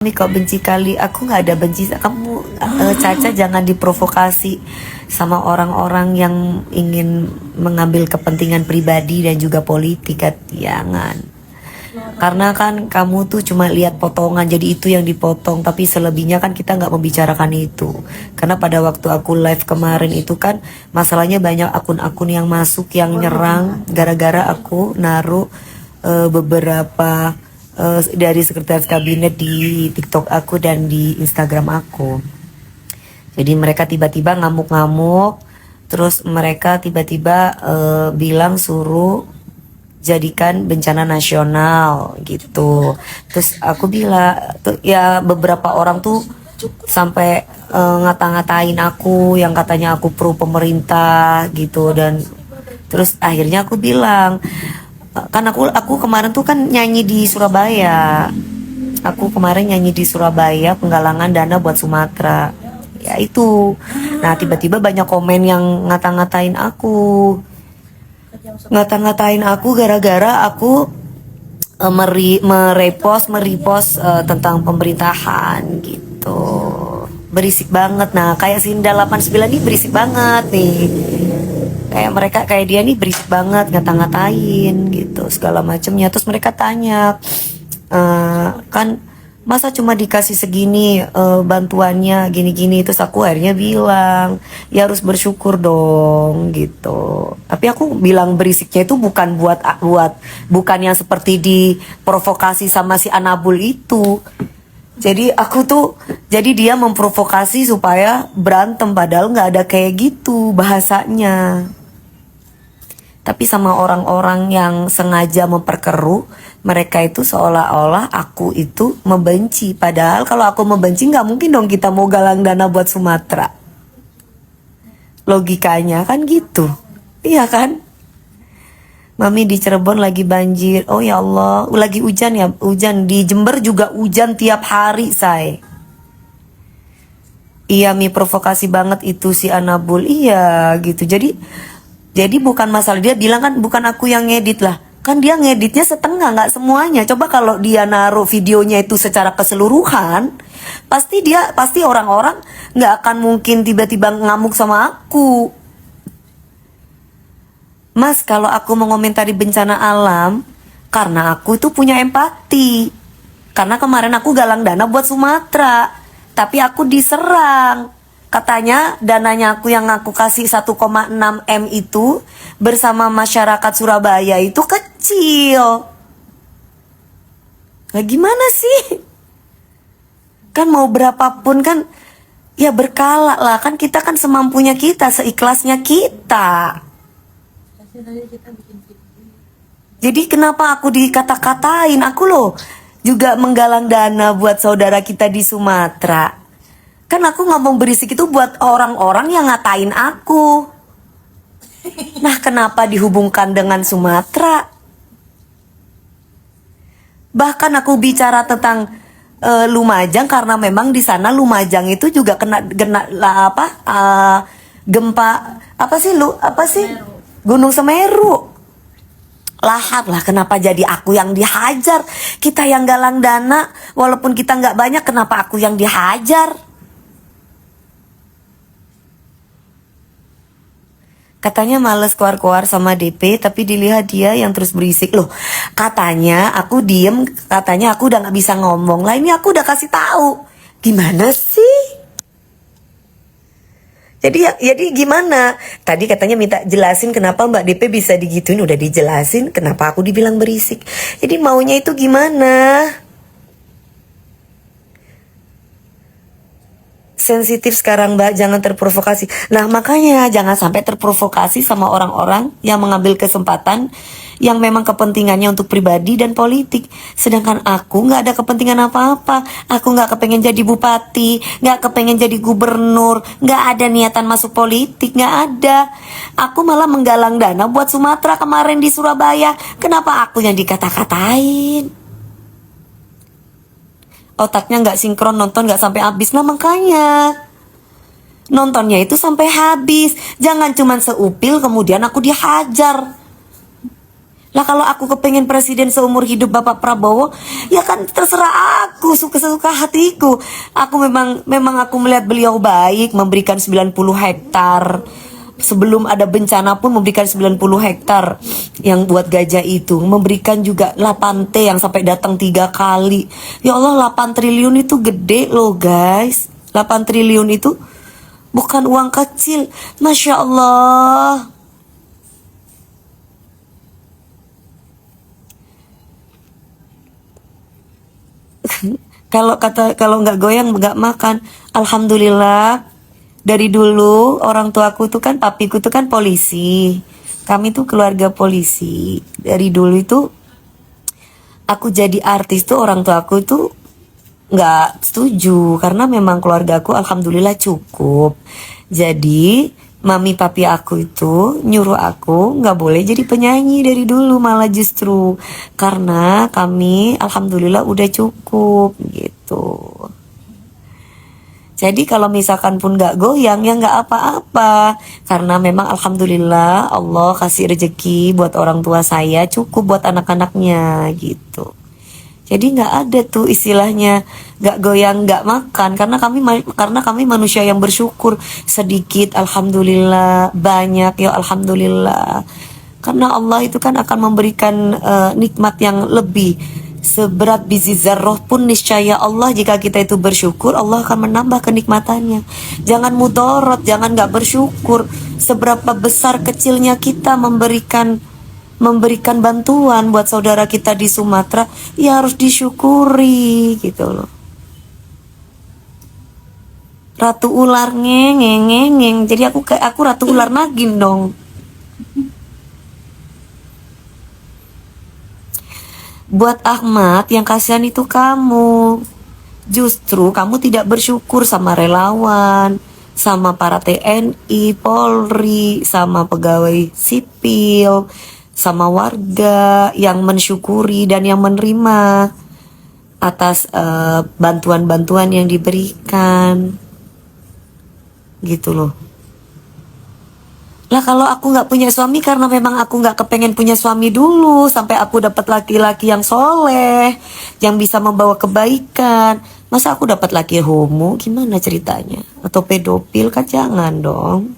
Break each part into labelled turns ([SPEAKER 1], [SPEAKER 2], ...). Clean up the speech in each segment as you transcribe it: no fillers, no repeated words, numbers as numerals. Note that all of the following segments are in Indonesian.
[SPEAKER 1] Ini kok benci kali, aku nggak ada benci. Kamu Caca jangan diprovokasi sama orang-orang yang ingin mengambil kepentingan pribadi dan juga politik, kan? Jangan. Karena kan kamu tuh cuma lihat potongan, jadi itu yang dipotong, tapi selebihnya kan kita nggak membicarakan itu. Karena pada waktu aku live kemarin itu kan masalahnya banyak akun-akun yang masuk yang nyerang gara-gara aku naruh beberapa dari sekretaris kabinet di TikTok aku dan di Instagram aku. Jadi mereka tiba-tiba ngamuk-ngamuk, terus mereka tiba-tiba bilang suruh jadikan bencana nasional gitu. Terus aku bilang ya beberapa orang tuh sampai ngata-ngatain aku yang katanya aku pro pemerintah gitu. Dan terus akhirnya aku bilang, kan aku kemarin tuh kan nyanyi di Surabaya. Aku kemarin nyanyi di Surabaya penggalangan dana buat Sumatera. Ya itu. Nah, tiba-tiba banyak komen yang ngata-ngatain aku. Ngata-ngatain aku gara-gara aku merepost tentang pemerintahan gitu. Berisik banget. Nah, kayak Sinda 89 ini berisik banget nih. Kayak mereka, kayak dia nih berisik banget, ngata-ngatain gitu segala macamnya. Terus mereka tanya, kan masa cuma dikasih segini bantuannya gini-gini. Terus aku akhirnya bilang ya harus bersyukur dong gitu. Tapi aku bilang berisiknya itu bukan bukan yang seperti diprovokasi sama si Anabul itu. Jadi dia memprovokasi supaya berantem, padahal nggak ada kayak gitu bahasanya. Tapi sama orang-orang yang sengaja memperkeruh, mereka itu seolah-olah aku itu membenci. Padahal kalau aku membenci nggak mungkin dong kita mau galang dana buat Sumatera. Logikanya kan gitu. Iya kan? Mami di Cirebon lagi banjir. Oh ya Allah, lagi hujan ya, hujan. Di Jember juga hujan tiap hari, say. Iya, Mi, provokasi banget itu si Anabul. Iya, gitu. Jadi bukan masalah, dia bilang kan bukan aku yang ngedit lah. Kan dia ngeditnya setengah, nggak semuanya. Coba kalau dia naruh videonya itu secara keseluruhan, pasti orang-orang nggak akan mungkin tiba-tiba ngamuk sama aku. Mas, kalau aku mengomentari bencana alam, karena aku itu punya empati. Karena kemarin aku galang dana buat Sumatera, tapi aku diserang. Katanya dananya yang aku kasih 1,6 M itu bersama masyarakat Surabaya itu kecil. Nah gimana sih? Kan mau berapapun kan ya berkala lah. Kan kita kan semampunya kita, seikhlasnya kita. Jadi kenapa aku dikata-katain? Aku loh juga menggalang dana buat saudara kita di Sumatera. Kan aku ngomong berisik itu buat orang-orang yang ngatain aku. Nah, kenapa dihubungkan dengan Sumatera? Bahkan aku bicara tentang Lumajang karena memang di sana Lumajang itu juga kena gempa apa sih Gunung Semeru. Lahap lah, kenapa jadi aku yang dihajar? Kita yang galang dana, walaupun kita nggak banyak, kenapa aku yang dihajar? Katanya males keluar-keluar sama DP, tapi dilihat dia yang terus berisik. Loh, katanya aku diem, katanya aku udah gak bisa ngomong. Lah ini aku udah kasih tahu. Gimana sih? Jadi gimana? Tadi katanya minta jelasin kenapa Mbak DP bisa digituin. Udah dijelasin, kenapa aku dibilang berisik. Jadi maunya itu gimana? Sensitif sekarang Mbak, jangan terprovokasi. Nah makanya jangan sampai terprovokasi sama orang-orang yang mengambil kesempatan yang memang kepentingannya untuk pribadi dan politik. Sedangkan aku nggak ada kepentingan apa-apa. Aku nggak kepengen jadi bupati, nggak kepengen jadi gubernur, nggak ada niatan masuk politik, nggak ada. Aku malah menggalang dana buat Sumatera kemarin di Surabaya. Kenapa aku yang dikata-katain? Otaknya nggak sinkron, nonton nggak sampai habis. Nah makanya nontonnya itu sampai habis. Jangan cuman seupil kemudian aku dihajar. Lah kalau aku kepengen presiden seumur hidup Bapak Prabowo, ya kan terserah aku, suka-suka hatiku. Aku memang aku melihat beliau baik, memberikan 90 hektar. Sebelum ada bencana pun memberikan 90 hektar yang buat gajah itu. Memberikan juga 8 T yang sampai datang 3 kali. Ya Allah, 8 triliun itu gede loh guys. 8 triliun itu bukan uang kecil. Masya Allah. Kalau nggak goyang nggak makan. Alhamdulillah dari dulu orang tuaku tuh kan, papiku tuh kan polisi. Kami tuh keluarga polisi. Dari dulu itu aku jadi artis tuh orang tuaku tuh nggak setuju karena memang keluargaku alhamdulillah cukup. Jadi mami papi aku itu nyuruh aku nggak boleh jadi penyanyi dari dulu, malah justru karena kami alhamdulillah udah cukup gitu. Jadi kalau misalkan pun nggak goyang ya nggak apa-apa karena memang alhamdulillah Allah kasih rezeki buat orang tua saya, cukup buat anak-anaknya gitu. Jadi nggak ada tuh istilahnya nggak goyang nggak makan karena kami manusia yang bersyukur, sedikit alhamdulillah, banyak ya alhamdulillah. Karena Allah itu kan akan memberikan nikmat yang lebih. Seberat biji zarroh pun niscaya Allah, jika kita itu bersyukur Allah akan menambah kenikmatannya. Jangan mudorot, jangan nggak bersyukur. Seberapa besar kecilnya kita memberikan bantuan buat saudara kita di Sumatera, ya harus disyukuri gitu loh. Ratu ular ngeng ngeng ngeng, jadi aku ratu ular nagin dong. Buat Ahmad yang kasihan itu kamu. Justru kamu tidak bersyukur sama relawan, sama para TNI, Polri, sama pegawai sipil, sama warga yang mensyukuri dan yang menerima atas bantuan-bantuan yang diberikan. Gitu loh. Lah kalau aku nggak punya suami karena memang aku nggak kepengen punya suami dulu sampai aku dapat laki-laki yang soleh, yang bisa membawa kebaikan. Masa aku dapat laki homo, gimana ceritanya? Atau pedofil, kan jangan dong.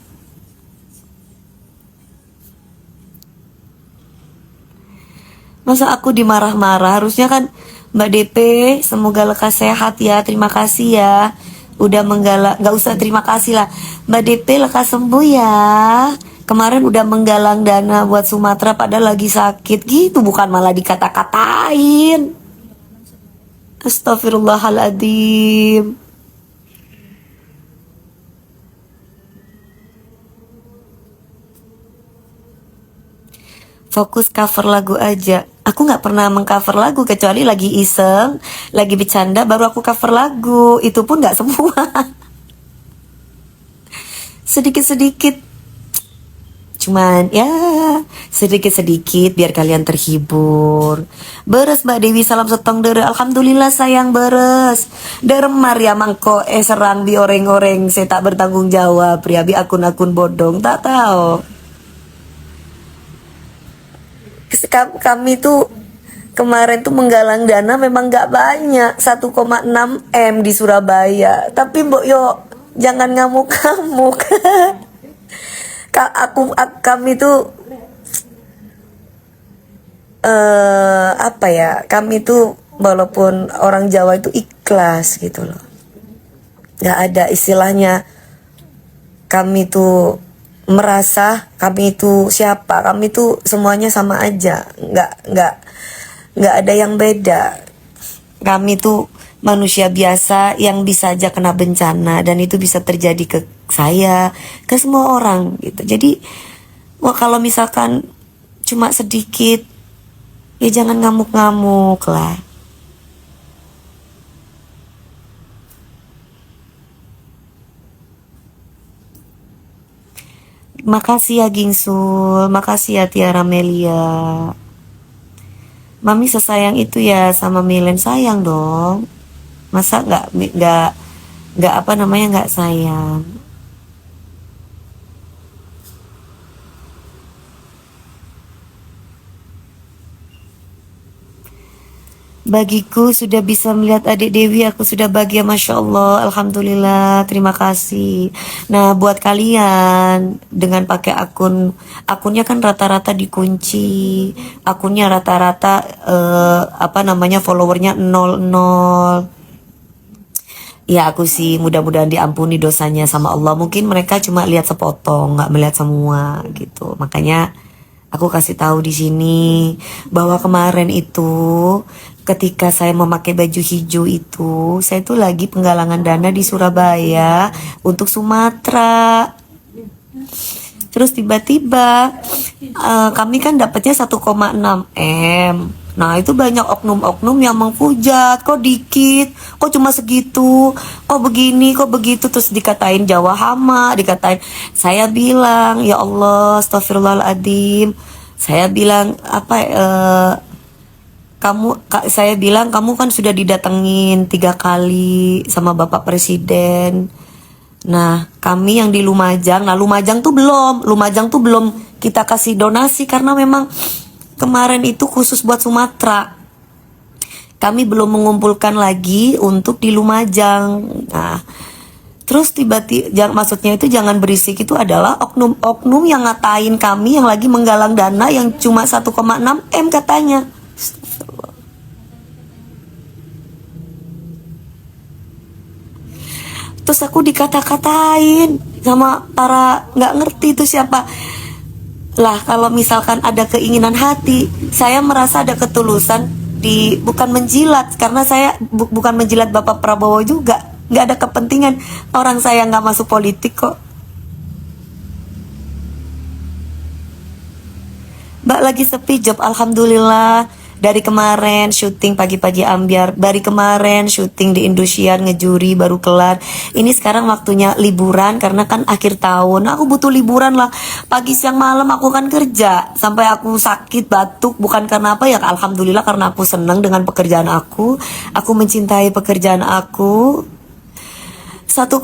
[SPEAKER 1] Masa aku dimarah-marah, harusnya kan Mbak DP semoga lekas sehat ya, terima kasih ya. Udah menggalang, nggak usah terima kasih lah, Mbak DP lekas sembuh ya. Kemarin udah menggalang dana buat Sumatera padahal lagi sakit gitu, bukan malah dikata-katain. Astagfirullahaladzim. Fokus cover lagu aja. Aku nggak pernah mengcover lagu kecuali lagi iseng, lagi bercanda baru aku cover lagu. Itu pun nggak semua. Sedikit-sedikit. Cuman ya sedikit-sedikit biar kalian terhibur. Beres Mbak Dewi, salam setong dere. Alhamdulillah sayang beres. Deremar ya mangko serang di oreng-oreng. Saya tak bertanggung jawab. Priabi akun-akun bodong tak tahu. Kami tuh kemarin tuh menggalang dana memang nggak banyak, 1,6 M di Surabaya. Tapi Mbok yo jangan ngamuk-ngamuk. Kami tuh apa ya? Kami tuh walaupun orang Jawa itu ikhlas gitu loh. Nggak ada istilahnya kami tuh merasa kami itu siapa, kami itu semuanya sama aja, nggak ada yang beda. Kami tuh manusia biasa yang bisa aja kena bencana dan itu bisa terjadi ke saya, ke semua orang gitu. Jadi wah kalau misalkan cuma sedikit ya jangan ngamuk-ngamuk lah. Makasih ya Gingsul, makasih ya Tiara Melia. Mami sesayang itu ya sama Milen, sayang dong. Masa nggak apa namanya nggak sayang. Bagiku sudah bisa melihat adik Dewi, aku sudah bahagia, Masya Allah, Alhamdulillah, terima kasih. Nah, buat kalian dengan pakai akunnya kan rata-rata dikunci, akunnya rata-rata apa namanya followernya 00. Ya aku sih mudah-mudahan diampuni dosanya sama Allah. Mungkin mereka cuma lihat sepotong, nggak melihat semua gitu. Makanya aku kasih tahu di sini bahwa kemarin itu ketika saya memakai baju hijau itu, saya itu lagi penggalangan dana di Surabaya untuk Sumatera. Terus tiba-tiba kami kan dapatnya 1,6 M. Nah itu banyak oknum-oknum yang menghujat, kok dikit, kok cuma segitu, kok begini, kok begitu. Terus dikatain Jawa hama, dikatain. Saya bilang, ya Allah, astagfirullahaladzim. Saya bilang apa? Saya bilang kamu kan sudah didatengin 3 kali sama Bapak Presiden. Nah, kami yang di Lumajang, nah Lumajang tuh belum kita kasih donasi karena memang kemarin itu khusus buat Sumatera. Kami belum mengumpulkan lagi untuk di Lumajang. Nah, terus tiba-tiba, maksudnya itu jangan berisik itu adalah oknum-oknum yang ngatain kami yang lagi menggalang dana yang cuma 1,6 M katanya. Terus aku dikata-katain sama para nggak ngerti itu siapa. Lah kalau misalkan ada keinginan hati, saya merasa ada ketulusan bukan menjilat karena saya bukan menjilat Bapak Prabowo juga, nggak ada kepentingan. Orang saya nggak masuk politik kok. Mbak lagi sepi job, alhamdulillah. Dari kemarin syuting pagi-pagi ambiar, dari kemarin syuting di Indosiar ngejuri baru kelar. Ini sekarang waktunya liburan karena kan akhir tahun. Aku butuh liburan lah. Pagi siang malam aku kan kerja sampai aku sakit batuk, bukan karena apa ya, alhamdulillah karena aku senang dengan pekerjaan aku. Aku mencintai pekerjaan aku. 1,6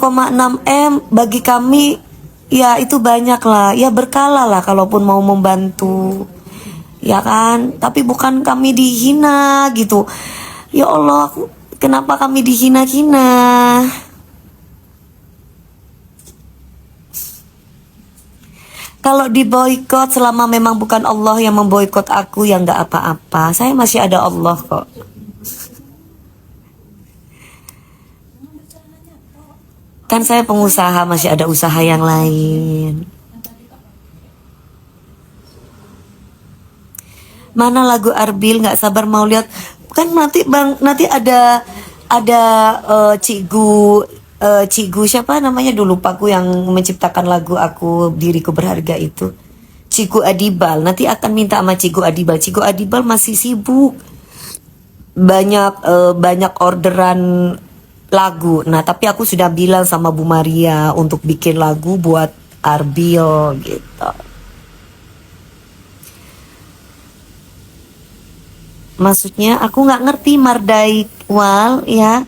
[SPEAKER 1] M bagi kami ya itu banyak lah. Ya berkala lah kalaupun mau membantu. Ya kan, tapi bukan kami dihina gitu. Ya Allah, kenapa kami dihina-hina? Kalau diboikot selama memang bukan Allah yang memboikot aku, ya nggak apa-apa. Saya masih ada Allah kok. Kan saya pengusaha, masih ada usaha yang lain. Mana lagu Arbil, nggak sabar mau lihat. Kan nanti nanti ada Cikgu siapa namanya dulu lupa aku yang menciptakan lagu Aku Diriku Berharga itu. Cikgu Adibal, nanti akan minta sama Cikgu Adibal. Cikgu Adibal masih sibuk. Banyak orderan lagu. Nah, tapi aku sudah bilang sama Bu Maria untuk bikin lagu buat Arbil gitu. Maksudnya aku nggak ngerti Mardai Wal ya,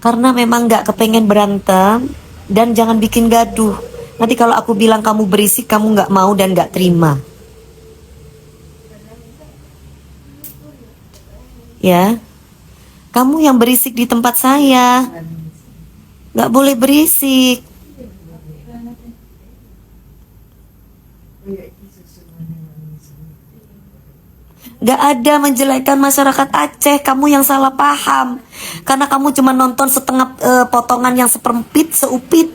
[SPEAKER 1] karena memang nggak kepengen berantem dan jangan bikin gaduh. Nanti kalau aku bilang kamu berisik, kamu nggak mau dan nggak terima. Ya, kamu yang berisik di tempat saya, nggak boleh berisik. Gak ada menjelekkan masyarakat Aceh. Kamu yang salah paham. Karena kamu cuma nonton setengah potongan yang seperempit, seupit.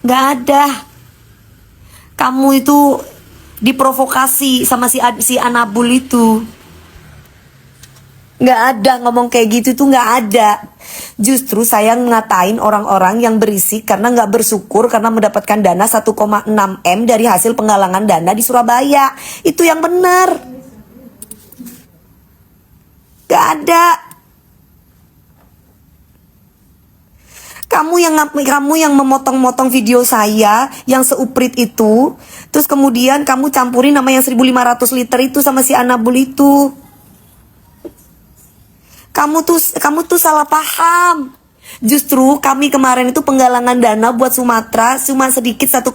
[SPEAKER 1] Gak ada. Kamu itu diprovokasi sama si Anabul itu. Gak ada ngomong kayak gitu tuh, gak ada. Justru saya ngatain orang-orang yang berisik karena gak bersyukur karena mendapatkan dana 1,6 M dari hasil penggalangan dana di Surabaya. Itu yang benar. Gak ada. Kamu yang memotong-motong video saya yang seuprit itu, terus kemudian kamu campurin nama yang 1.500 liter itu sama si Anabul itu. Kamu tuh salah paham. Justru kami kemarin itu penggalangan dana buat Sumatera cuma sedikit 1,6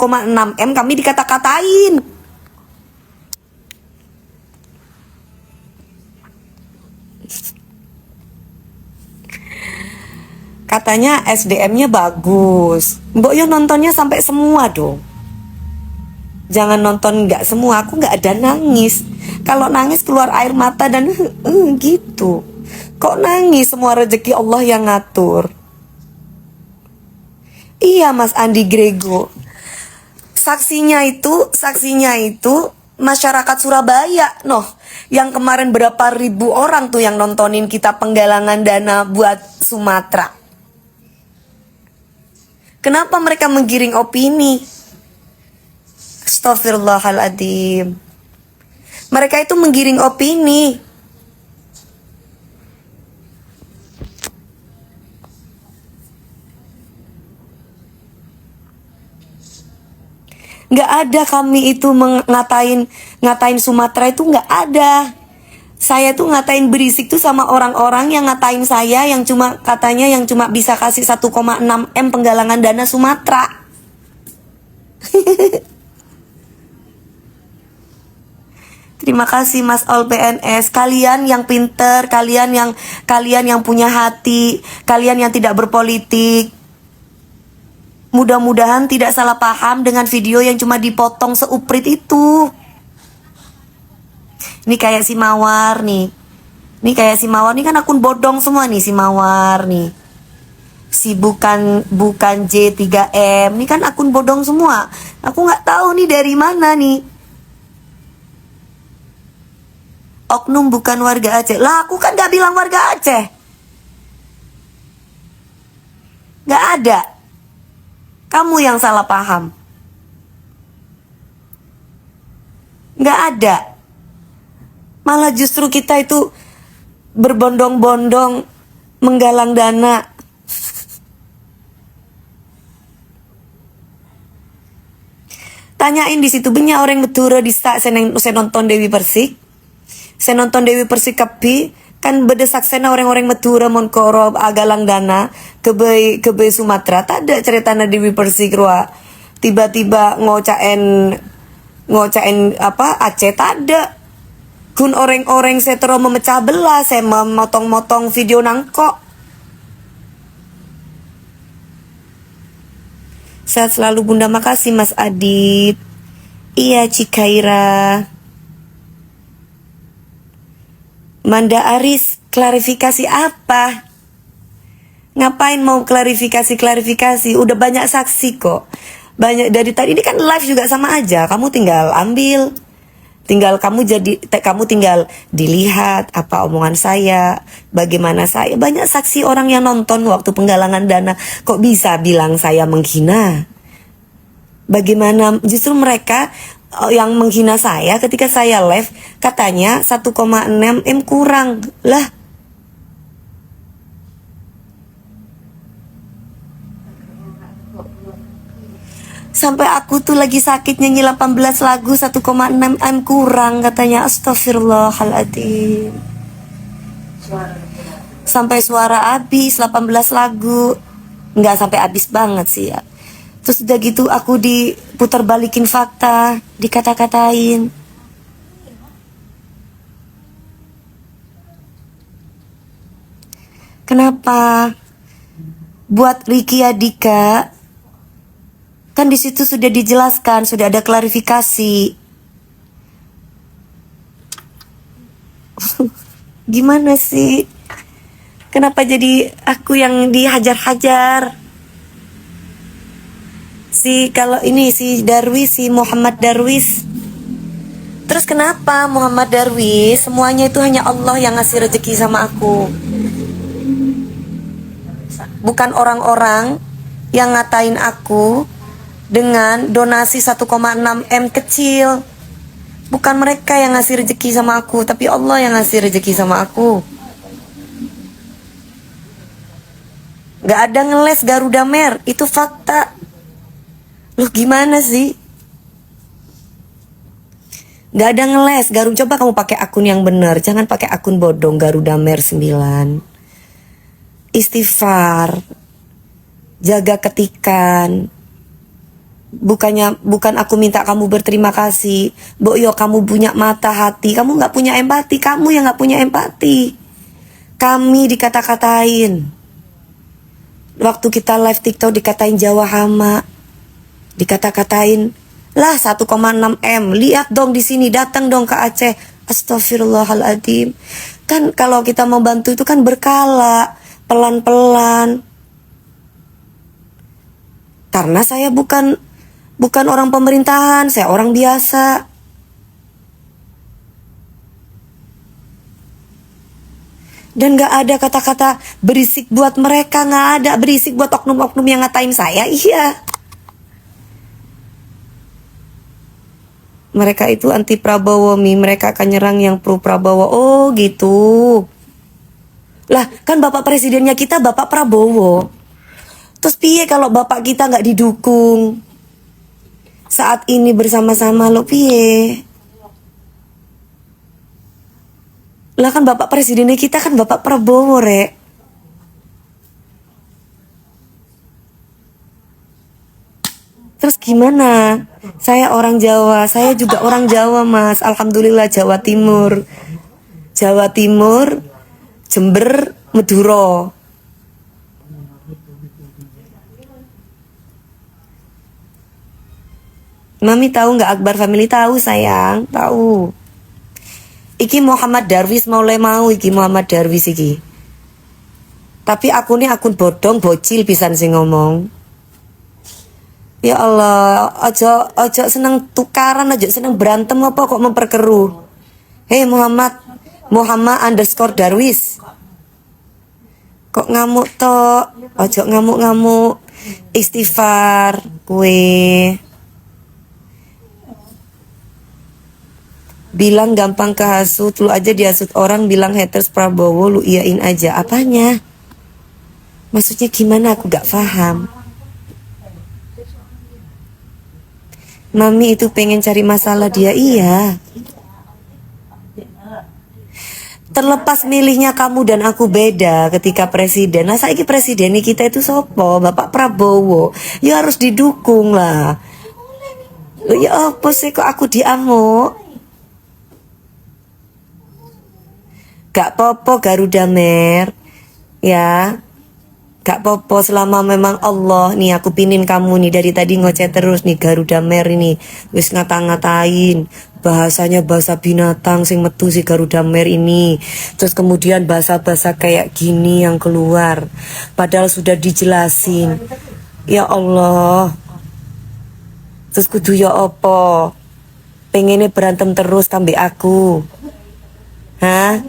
[SPEAKER 1] M, kami dikata-katain. Katanya SDM-nya bagus. Mbok yo nontonnya sampai semua dong. Jangan nonton nggak semua. Aku nggak ada nangis. Kalau nangis keluar air mata dan gitu. Kok nangis? Semua rezeki Allah yang ngatur. Iya Mas Andi Grego. Saksinya itu masyarakat Surabaya, yang kemarin berapa ribu orang tuh yang nontonin kita penggalangan dana buat Sumatera. Kenapa mereka menggiring opini? Astagfirullahaladzim. Mereka itu menggiring opini. Nggak ada kami itu ngatain Sumatera itu nggak ada. Saya tuh ngatain berisik tuh sama orang-orang yang ngatain saya yang katanya cuma bisa kasih 1,6 M penggalangan dana Sumatera. Terima kasih Mas Ol PNS. Kalian yang pinter, kalian yang punya hati, kalian yang tidak berpolitik. Mudah-mudahan tidak salah paham dengan video yang cuma dipotong seuprit itu. Ini kayak si Mawar nih. Ini kayak si Mawar nih kan akun bodong semua nih si Mawar nih. Si bukan J3M. Ini kan akun bodong semua. Aku nggak tahu nih dari mana nih. Oknum bukan warga Aceh. Lah aku kan gak bilang warga Aceh. Gak ada. Kamu yang salah paham. Gak ada. Malah justru kita itu berbondong-bondong menggalang dana. Tanyain di situ banyak orang betul di saat saya nonton Dewi Persik. Saya nonton Dewi Persik Kepi kan berdesak sana orang-orang Madura Monkoro agalang dana ke Sumatera. Tak ada cerita Dewi Persik Rua tiba-tiba ngocain apa Aceh, tak ada. Kun orang-orang saya terus memecah belah, saya memotong-motong video nangkok. Sehat selalu Bunda, makasih Mas Adit. Iya Cikaira. Manda Aris, klarifikasi apa? Ngapain mau klarifikasi? Udah banyak saksi kok. Banyak dari tadi ini kan live juga sama aja. Kamu tinggal ambil. Kamu tinggal dilihat apa omongan saya, bagaimana saya. Banyak saksi orang yang nonton waktu penggalangan dana. Kok bisa bilang saya menghina? Bagaimana justru mereka yang menghina saya ketika saya live katanya 1,6 M kurang lah. Sampai aku tuh lagi sakit nyanyi 18 lagu 1,6 M kurang katanya. Astagfirullahaladzim. Sampai suara habis 18 lagu. Nggak sampai habis banget sih ya. Terus udah gitu aku diputar balikin fakta, dikata-katain. Kenapa? Buat Ricky Adika, kan di situ sudah dijelaskan, sudah ada klarifikasi. Gimana sih? Kenapa jadi aku yang dihajar-hajar? Si Muhammad Darwis. Terus kenapa Muhammad Darwis? Semuanya itu hanya Allah yang ngasih rezeki sama aku. Bukan orang-orang yang ngatain aku dengan donasi 1,6 M kecil. Bukan mereka yang ngasih rezeki sama aku, tapi Allah yang ngasih rezeki sama aku. Gak ada ngeles Garuda Mer, itu fakta. Loh gimana sih? Gak ada ngeles Garuda. Coba kamu pakai akun yang benar, jangan pakai akun bodong Garuda Mer 9. Istighfar, jaga ketikan. Bukan aku minta kamu berterima kasih. Boyo kamu punya mata hati, kamu gak punya empati. Kamu yang gak punya empati. Kami dikata-katain. Waktu kita live TikTok dikatain Jawa hama, dikata-katain lah 1,6 M. Lihat dong di sini, datang dong ke Aceh. Astagfirullahaladzim. Kan kalau kita mau bantu itu kan berkala, pelan-pelan. Karena saya bukan orang pemerintahan, saya orang biasa. Dan gak ada kata-kata berisik buat mereka, gak ada berisik buat oknum-oknum yang ngatain saya. Iya. Mereka itu anti Prabowo, mereka akan nyerang yang pro Prabowo. Oh gitu. Lah kan bapak presidennya kita Bapak Prabowo. Terus piye kalau bapak kita nggak didukung saat ini bersama-sama lo piye? Lah kan bapak presidennya kita kan Bapak Prabowo, Rek. Terus gimana? Saya orang Jawa, saya juga orang Jawa, Mas. Alhamdulillah Jawa Timur. Jawa Timur, Jember, Madura. Mami tahu nggak Akbar Family? Tahu sayang, tahu. Iki Muhammad Darwis mau iki Muhammad Darwis iki. Tapi aku nih akun bodong bocil pisan sing ngomong. Ya Allah, ojo seneng tukaran, ojo seneng berantem apa kok memperkeruh. Hei Muhammad underscore Darwis. Kok ngamuk toh? Ojo ngamuk-ngamuk. Istighfar kue. Bilang gampang kehasut, lu aja dihasut orang bilang haters Prabowo, lu iyain aja. Apanya? Maksudnya gimana? Aku gak paham. Mami itu pengen cari masalah dia, iya. Terlepas milihnya kamu dan aku beda ketika presiden. Nah saiki presiden kita itu sopo? Bapak Prabowo. Ya harus didukung lah. Ya apa sih kok aku diamuk? Gak popo Garuda Mer. Ya. Gak popo selama memang Allah nih aku pinin kamu nih dari tadi ngoceh terus nih Garuda Mer ini wis ngata-ngatain bahasanya bahasa binatang sing metu si Garuda Mer ini, terus kemudian bahasa-bahasa kayak gini yang keluar padahal sudah dijelasin. Ya Allah, terus kudu ya opo pengennya berantem terus kambe aku, hah?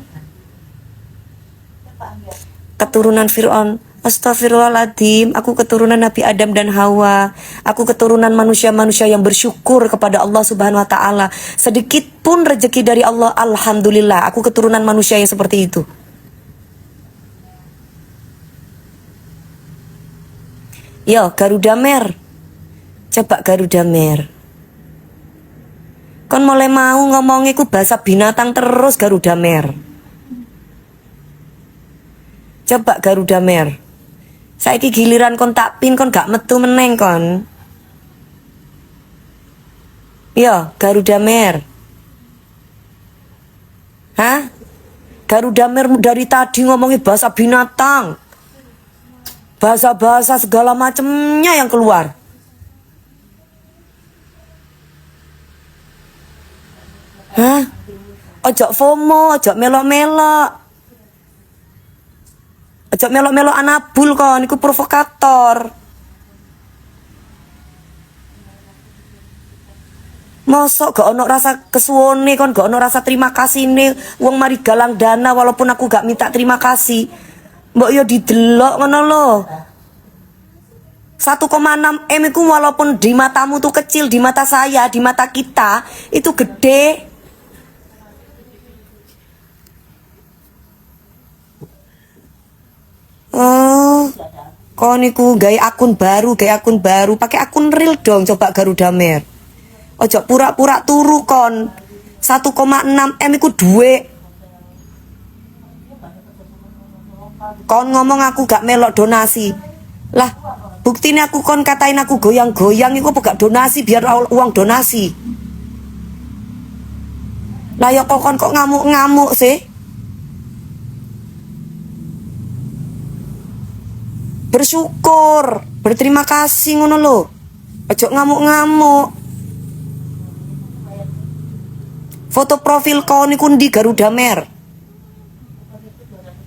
[SPEAKER 1] Keturunan Fir'aun. Astagfirullahaladzim, aku keturunan Nabi Adam dan Hawa. Aku keturunan manusia-manusia yang bersyukur kepada Allah Subhanahu wa Ta'ala. Sedikit pun rezeki dari Allah, alhamdulillah. Aku keturunan manusia yang seperti itu. Yo, Garuda Mer. Coba Garuda Mer. Kon mulai mau ngomongiku bahasa binatang terus Garuda Mer. Coba Garuda Mer. Saiki giliran kon tak pin kon gak metu meneng kon. Yo, Garuda Mer. Hah? Garuda Mer dari tadi ngomongin bahasa binatang. Bahasa-bahasa segala macemnya yang keluar. Hah? Ojo FOMO, ojo melok-melok. Ojo melok-melok anabul kon, iku provokator. Mosok gak ono rasa kesuwone kon, gak ono rasa terima kasih nih. Wong mari galang dana walaupun aku gak minta terima kasih. Mbok yo didelok ngono lho. 1,6 M itu walaupun di matamu tuh kecil, di mata saya, di mata kita itu gede. Oh, kau niku gaya akun baru, pakai akun real dong, coba Garuda Mer. Ojo pura-pura turu kon. 1,6 M iku duwe. Kon ngomong aku gak melok donasi. Lah, buktinya aku kon katain aku goyang-goyang iku apa gak donasi biar uang donasi. Lah ya kok kon kok ngamuk-ngamuk sih?
[SPEAKER 2] bersyukur, berterima kasih ngono lho. Ojo ngamuk-ngamuk. Foto profil kau niku di Garuda Mer.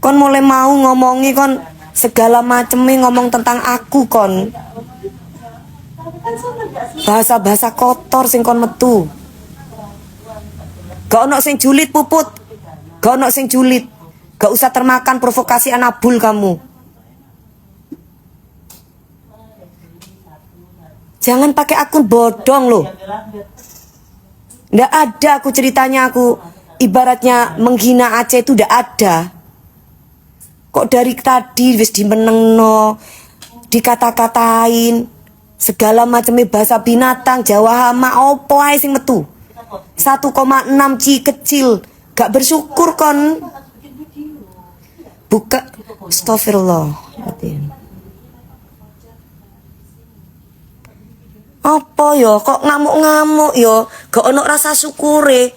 [SPEAKER 2] Kon mulai mau ngomongi kon segala macemnya ngomong tentang aku kon. Bahasa-bahasa kotor sing kon metu. Gak ono sing julid Puput. Gak ono sing julid. Gak usah termakan provokasi anabul kamu. Jangan pakai akun bodong loh. Nggak ada aku ceritanya aku ibaratnya menghina Aceh itu nggak ada. Kok dari tadi wis dimenengno, dikata-katain segala macamnya bahasa binatang, Jawa hama opo ae sing metu. 1,6 ci kecil, gak bersyukur kon. Buka astagfirullah. Apa yo kok ngamuk-ngamuk yo, gak ono rasa syukure.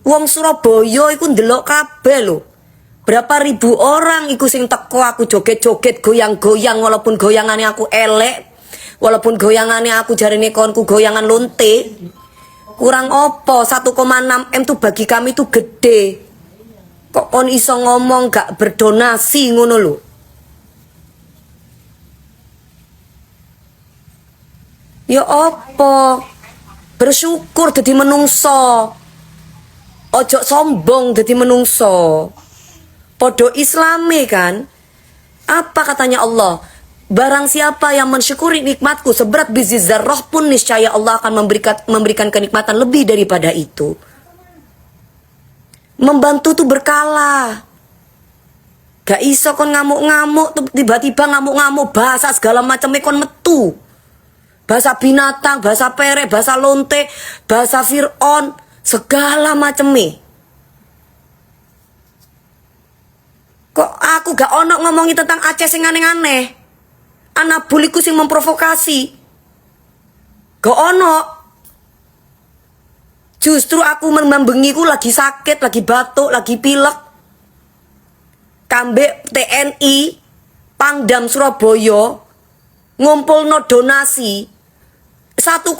[SPEAKER 2] Wong Surabaya iku ndelok kabeh lho. Berapa ribu orang iku sing teko aku joget-joget goyang-goyang walaupun goyangannya aku elek, walaupun goyangannya aku jarine konku goyangan lonte. Kurang opo 1,6 M tuh bagi kami tuh gede. Kok kon iso ngomong gak berdonasi ngono lho. Ya opo? Bersyukur dadi menungso. Ojo sombong dadi menungso. Podo Islami kan? Apa katanya Allah? Barang siapa yang mensyukuri nikmatku seberat biji zarrah pun niscaya Allah akan memberikan kenikmatan lebih daripada itu. Membantu tuh berkala. Gak iso kon ngamuk-ngamuk tiba-tiba ngamuk-ngamuk bahasa segala macam kon metu. Bahasa binatang, bahasa pere, bahasa lonte, bahasa Fir'aun, segala macamnya. Kok aku gak ono ngomongin tentang Aceh sing aneh-aneh. Anabul iku sing memprovokasi. Gak ono. Justru aku membengiku lagi sakit, lagi batuk, lagi pilek. Kambek TNI Pangdam Surabaya ngumpulno donasi 1,6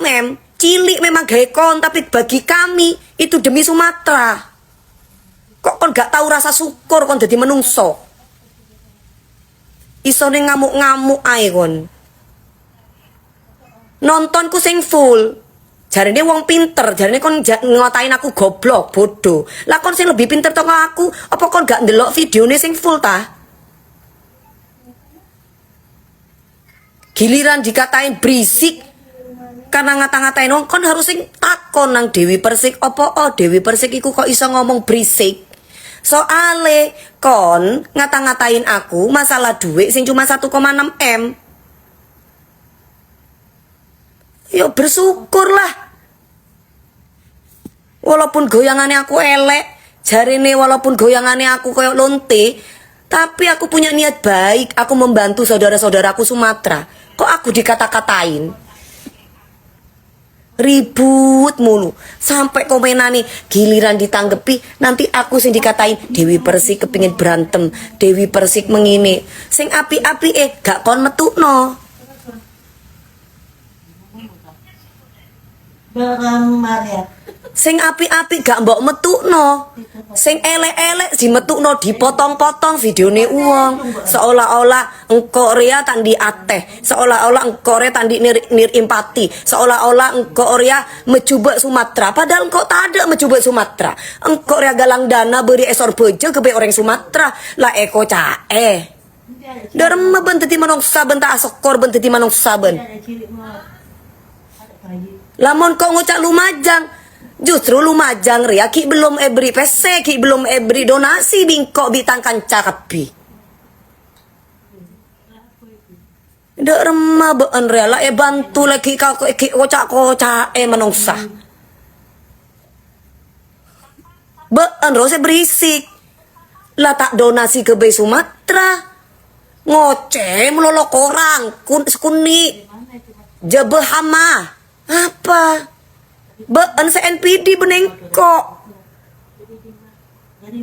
[SPEAKER 2] M. Cilik memang gawe kon, tapi bagi kami itu demi Sumatera. Kok kon gak tahu rasa syukur kon jadi menungso. Isone ngamuk-ngamuk ae kon. Nontonku sing full. Jarine wong pinter, jarine kon ngotain aku goblok, bodoh. Lah kon sing lebih pinter to aku, apa kon gak ndelok videone sing full ta? Giliran dikatain berisik karena ngata-ngatain kon harus sing takon nang Dewi Persik apa Dewi Persik iku kok iso ngomong berisik. Soale kon ngata-ngatain aku masalah duit sing cuma 1,6 M. Yo bersyukurlah. Walaupun goyangannya aku elek, jarine walaupun goyangannya aku koyo lonte, tapi aku punya niat baik, aku membantu saudara-saudaraku Sumatera. Kok aku dikata-katain? Ribut mulu sampai komenane giliran ditanggepi nanti aku sing dikatain Dewi Persik kepingin berantem, Dewi Persik mengini sing api-api gak kon metukno. Sing api-api gak mbok metukno, sing elek-elek dimetukno dipotong-potong videone uang seolah-olah engko Ria tandi ateh, seolah-olah engko Ria tandi nir empati, seolah-olah engko Ria mencoba Sumatera, padahal engko tak ada mencoba Sumatera. Engko Ria galang dana beri esor bejo ke orang Sumatera lah eko cae. Darma ben tadi manungsa ben tak asokor ben tadi manungsa ben. Lamun kok ngucak Lumajang, justru Lumajang Ria ki belum ebri pese, ki belum ebri donasi bingkok bitang kanca kapi. Dek remah beun Ria lah bantu lagi kau ki kocak menungsa. Beun rose berisik. Lah tak donasi ke Bay Sumatera. Ngoceh melolok orang sekuni. Jebeh hama. Apa? Beun se NPD benengkok.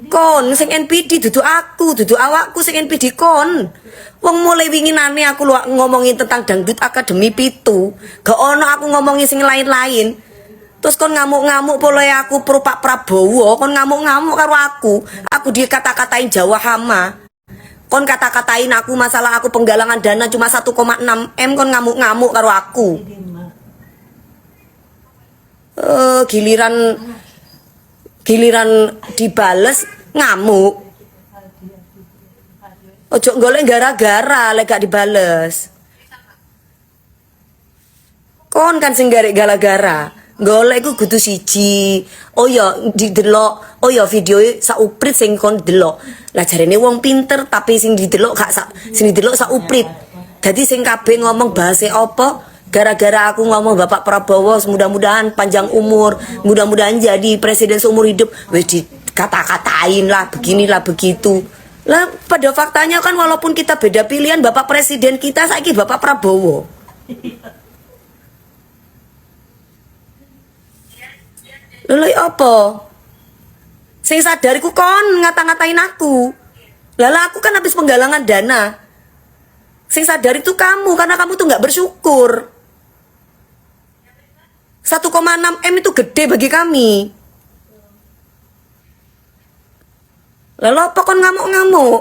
[SPEAKER 2] Kon sing NPD dudu aku, dudu awakku sing NPD kon. Wong mulai winginane aku lu ngomongin tentang dangdut akademi pitu, gak ono aku ngomongin sing lain-lain. Terus kon ngamuk-ngamuk poloe aku pro Pak Prabowo, kon ngamuk-ngamuk karo aku. Aku dikata-katain Jawa hama. Kon kata-katain aku masalah aku penggalangan dana cuma 1,6 M, kon ngamuk-ngamuk karo aku. Giliran dibales ngamuk. Ojo golek gara-gara lek gak dibales. Kon kan sing garek gara-gara. Golek iku kudu siji. Oh ya didelok, oh ya video sauprit sing kon delok. Lah jarene wong pinter tapi sing didelok gak sing didelok sauprit. Dadi sing kabeh ngomong bahasa apa? Gara-gara aku ngomong Bapak Prabowo mudah-mudahan panjang umur, mudah-mudahan jadi presiden seumur hidup, wis dikata-katain lah, beginilah begitu. Lah pada faktanya kan walaupun kita beda pilihan, Bapak presiden kita saiki Bapak Prabowo. Lho apa? Sing sadariku kon ngata-ngatain aku. Lah aku kan habis penggalangan dana. Sing sadar itu kamu karena kamu tuh nggak bersyukur. 1,6 M itu gede bagi kami. Lalu apa kon ngamuk-ngamuk?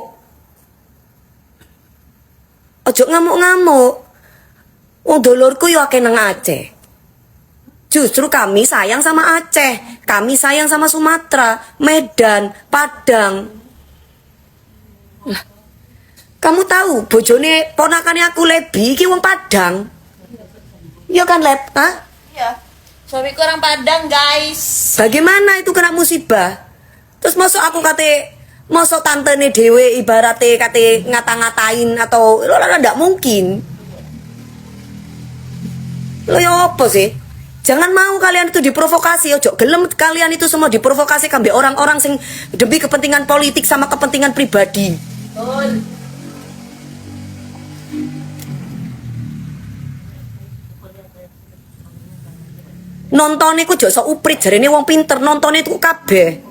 [SPEAKER 2] Ojo ngamuk-ngamuk. Wong dulurku yo akeh nang Aceh. Justru kami sayang sama Aceh, kami sayang sama Sumatera, Medan, Padang. Lah, kamu tahu bojone ponakane aku Lebi iki wong Padang. Iya kan Leb? Hah?
[SPEAKER 3] Iya. Suamiku orang Padang, guys.
[SPEAKER 2] Bagaimana itu kena musibah? Terus masuk aku masuk tantene dhewe ibarate kate ngata-ngatain atau lo ndak mungkin. Lo ya apa sih? Jangan mau kalian itu diprovokasi, ojo gelem kalian itu semua diprovokasi kambe orang-orang sing demi kepentingan politik sama kepentingan pribadi.
[SPEAKER 3] Betul.
[SPEAKER 2] Nonton iku aja sok uprit jarene wong pinter, nonton itu kabeh.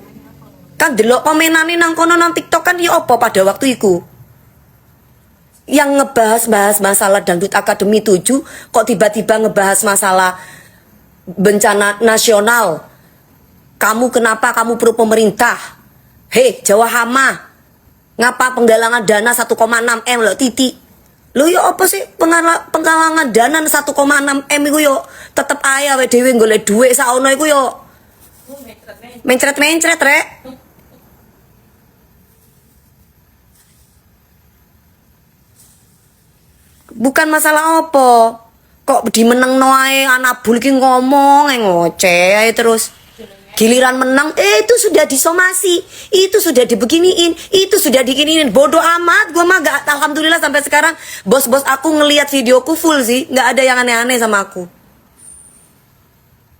[SPEAKER 2] Kan delok komenane nang kono nang TikTok kan ya apa pada waktu itu. Yang ngebahas masalah dangdut Akademi 7 kok tiba-tiba ngebahas masalah bencana nasional. Kamu kenapa kamu pro pemerintah? Hei, Jawa hama. Ngapa penggalangan dana 1,6 M lo titik? Lo yo apa sih penggalangan dana 1,6 M iku yo tetep ae awake dhewe golek dhuwit saono iku yo mencret-mencret rek. Bukan masalah apa. Kok dimenengno ae anak bul ki ngomong ngoceh ae terus. Giliran menang, itu sudah disomasi, itu sudah dibeginiin, itu sudah diginiin. Bodoh amat, gue mah gak, alhamdulillah sampai sekarang bos-bos aku ngelihat videoku full sih, nggak ada yang aneh-aneh sama aku.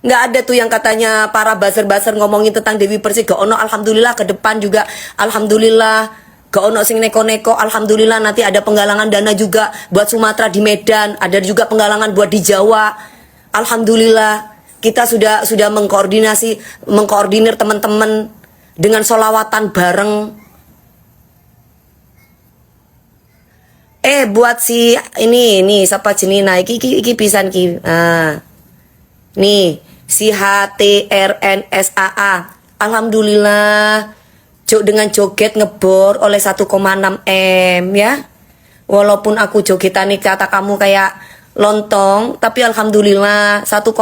[SPEAKER 2] Nggak ada tuh yang katanya para buzzer-buzzer ngomongin tentang Dewi Persik. Gak ono, alhamdulillah ke depan juga, alhamdulillah. Gak ono sing neko-neko, alhamdulillah nanti ada penggalangan dana juga buat Sumatera di Medan, ada juga penggalangan buat di Jawa, alhamdulillah. Kita sudah mengkoordinir teman-teman dengan sholawatan bareng. Buat si ini siapa jenina iki pisan ki. Nih, si HTRNSAA. Alhamdulillah. Dengan joget ngebor oleh 1,6 M ya. Walaupun aku jogetane kata kamu kayak lontong, tapi alhamdulillah 1,6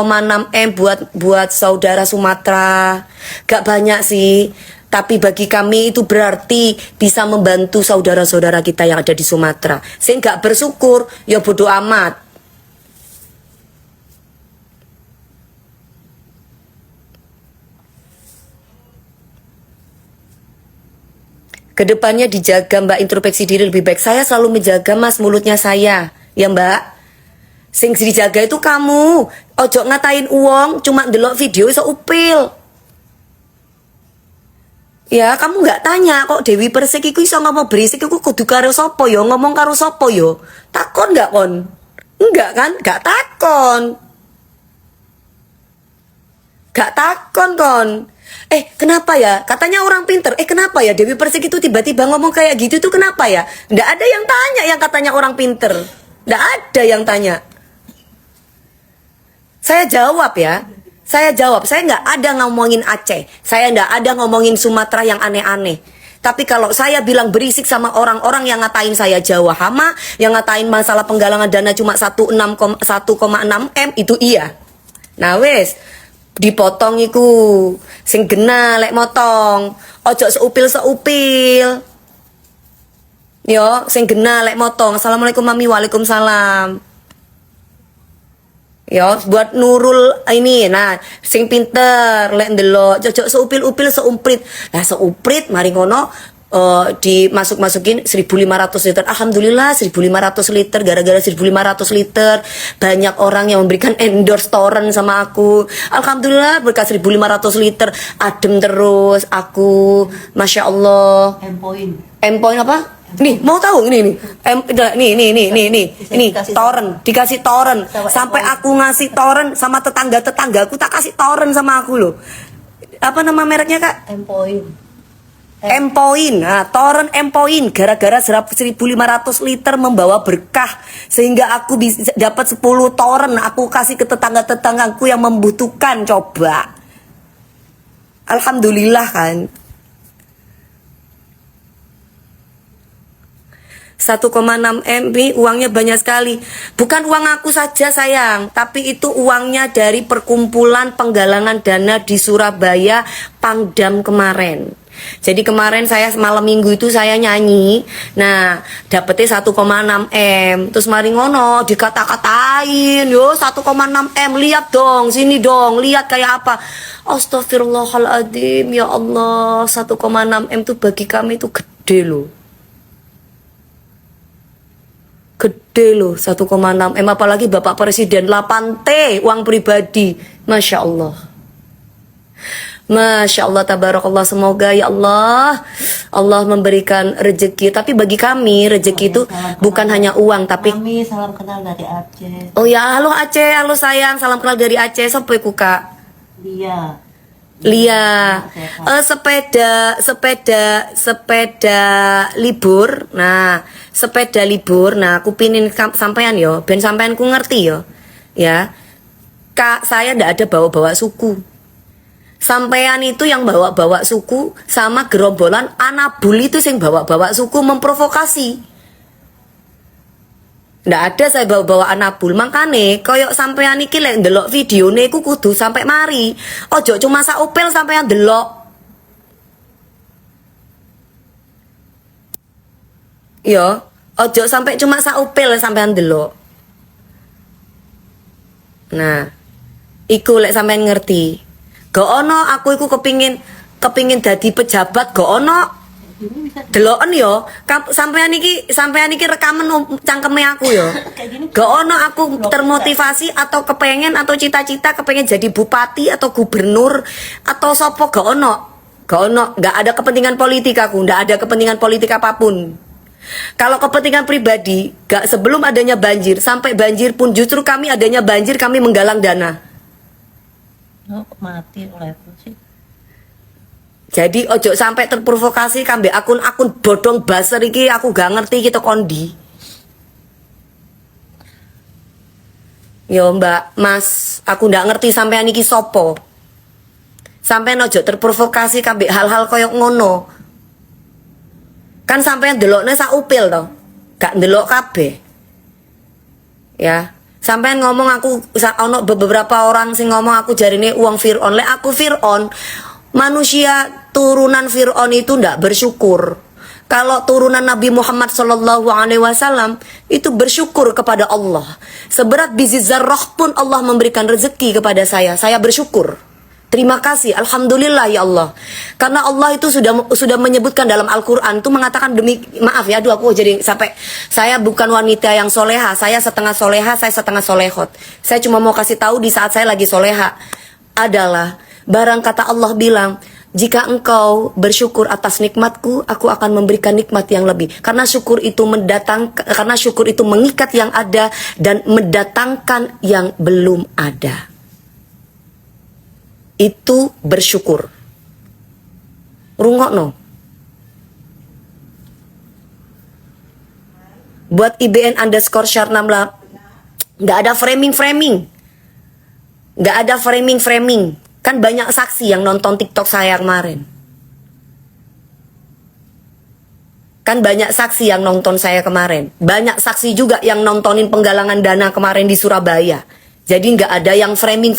[SPEAKER 2] M buat saudara Sumatera. Gak banyak sih, tapi bagi kami itu berarti bisa membantu saudara-saudara kita yang ada di Sumatera. Saya gak bersyukur, ya bodoh amat. Kedepannya dijaga Mbak, introspeksi diri lebih baik. Saya selalu menjaga Mas mulutnya saya, ya Mbak. Sing dijaga itu kamu. Ojo ngatain uang cuma delok video iso upil. Ya kamu nggak tanya kok Dewi Persik iku iso ngomong berisik iku kudu karo sapa yo, ngomong karo sapa yo. Takon nggak kon? Enggak kan? Nggak takon. Gak takon kon. Kenapa ya? Katanya orang pinter. Kenapa ya Dewi Persik itu tiba-tiba ngomong kayak gitu tuh kenapa ya? Nggak ada yang tanya yang katanya orang pinter. Nggak ada yang tanya. Saya jawab ya. Saya jawab. Saya nggak ada ngomongin Aceh. Saya nggak ada ngomongin Sumatera yang aneh-aneh. Tapi kalau saya bilang berisik sama orang-orang yang ngatain saya Jawa hama, yang ngatain masalah penggalangan dana cuma 1,6 M, itu iya. Nah wes, dipotong iku sing gena lek motong. Ojo seupil-seupil. Yo, sing gena lek motong. Assalamualaikum Mami, waalaikumsalam. Yo, buat Nurul ini, nah, sing pinter, lek ndelok, jojok seupil-upil seumprit. Lah seumprit, mari ngono, dimasuk-masukin 1.500 liter. Alhamdulillah 1.500 liter, gara-gara 1.500 liter banyak orang yang memberikan endorse torrent sama aku. Alhamdulillah berkat 1.500 liter adem terus aku, masya Allah. M-point apa? Nih, mau tahu ini torrent, dikasih torrent. Sampai aku ngasih torrent sama tetangga-tetanggaku tak kasih torrent sama aku loh. Apa nama mereknya, Kak? M-point. Nah, torrent M-point gara-gara 1.500 liter membawa berkah sehingga aku bisa dapat 10 torrent aku kasih ke tetangga-tetanggaku yang membutuhkan, coba. Alhamdulillah kan. 1,6 M uangnya banyak sekali. Bukan uang aku saja sayang, tapi itu uangnya dari perkumpulan penggalangan dana di Surabaya Pangdam kemarin. Jadi kemarin saya malam minggu itu saya nyanyi. Nah, dapetnya 1,6 M. Terus mari ngono dikata-katain, yo 1,6 M, lihat dong, sini dong, lihat kayak apa. Astagfirullahaladzim, ya Allah, 1,6 M tuh bagi kami itu gede loh. Gede loh 1,6 M, apalagi Bapak Presiden 8T uang pribadi. Masya Allah. Masya Allah, tabarakallah. Semoga ya Allah memberikan rezeki. Tapi bagi kami rezeki itu bukan hanya uang, tapi
[SPEAKER 4] kami salam kenal dari Aceh.
[SPEAKER 2] Oh ya, halo Aceh, halo sayang, salam kenal dari Aceh. Sopo iku, Kak? Lia. Sepeda libur. Nah, sepeda libur. Nah, aku pinin sampean yo, ben sampean ku ngerti yo. Ya. Kak, saya ndak ada bawa-bawa suku. Sampean itu yang bawa-bawa suku sama gerombolan Anabul itu yang bawa-bawa suku memprovokasi. Ndak ada saya bawa-bawa Anabul. Makane koyok sampean iki lek ndelok videone iku kudu sampai mari. Ojo cuma saupil sampean ndelok. Yo, ojo sampai cuma saupil sampean ndelok. Nah, iku lek sampean ngerti. Gak ono aku iku kepingin dadi pejabat, gak ono. Deloken yo, sampean iki rekaman cangkeme aku yo. Gak ono aku termotivasi atau kepengen atau cita-cita kepengen jadi bupati atau gubernur atau sopo, gak ono. Gak ada kepentingan politik aku, gak ada kepentingan politik apapun. Kalau kepentingan pribadi, gak sebelum adanya banjir, sampai banjir pun justru kami adanya banjir kami menggalang dana.
[SPEAKER 4] Mati oleh aku sih.
[SPEAKER 2] Jadi ojo sampai terprovokasi kambe akun-akun bodong baser iki aku gak ngerti kita kondi. Yo Mbak, Mas, aku ndak ngerti sampean iki sopo. Sampean ojo terprovokasi kambe hal-hal koyok ngono. Kan sampean ndelokne sak upil to. Gak ndelok kabeh. Ya. Sampean ngomong aku ono beberapa orang sing ngomong aku jarine uang Fir'aun. Lek aku Fir'aun, manusia turunan Fir'aun itu ndak bersyukur. Kalau turunan Nabi Muhammad SAW itu bersyukur kepada Allah. Seberat biji zarrah pun Allah memberikan rezeki kepada saya bersyukur. Terima kasih, alhamdulillah ya Allah. Karena Allah itu sudah menyebutkan dalam Al-Quran itu mengatakan maaf ya, aduh aku jadi sampai saya bukan wanita yang soleha, saya setengah soleha, saya setengah solehot. Saya cuma mau kasih tahu di saat saya lagi soleha adalah barang kata Allah bilang, jika engkau bersyukur atas nikmatku, aku akan memberikan nikmat yang lebih. Karena syukur itu mengikat yang ada dan mendatangkan yang belum ada. Itu bersyukur. Rungokno. Buat IBN underscore Syarnamla, nggak ada framing. Nggak ada framing. Kan banyak saksi yang nonton TikTok saya kemarin. Banyak saksi juga yang nontonin penggalangan dana kemarin di Surabaya. Jadi nggak ada yang framing.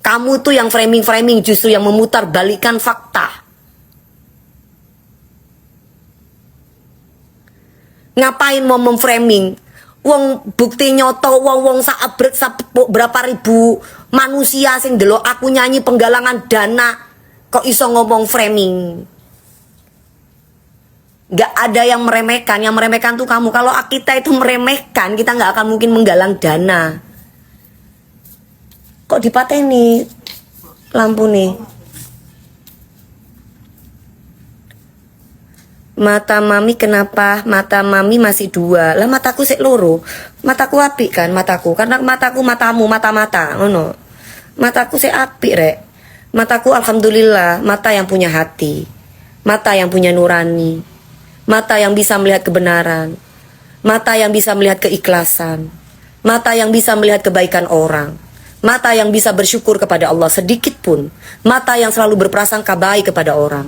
[SPEAKER 2] Kamu tuh yang framing justru yang memutar balikan fakta. Ngapain mau memframing? Wong bukti nyoto wong sabrek berapa ribu manusia sing delok aku nyanyi penggalangan dana kok iso ngomong framing. Gak ada yang meremehkan tuh kamu. Kalau kita itu meremehkan, kita gak akan mungkin menggalang dana. Kok dipateni lampu nih? Mata mami kenapa? Mata mami masih 2. Lah mataku sik loro. Mataku apik kan mataku. Karena mataku matamu mata-mata ngono. Mataku sik apik rek. Mataku alhamdulillah mata yang punya hati. Mata yang punya nurani. Mata yang bisa melihat kebenaran. Mata yang bisa melihat keikhlasan. Mata yang bisa melihat kebaikan orang. Mata yang bisa bersyukur kepada Allah sedikit pun. Mata yang selalu berprasangka baik kepada orang.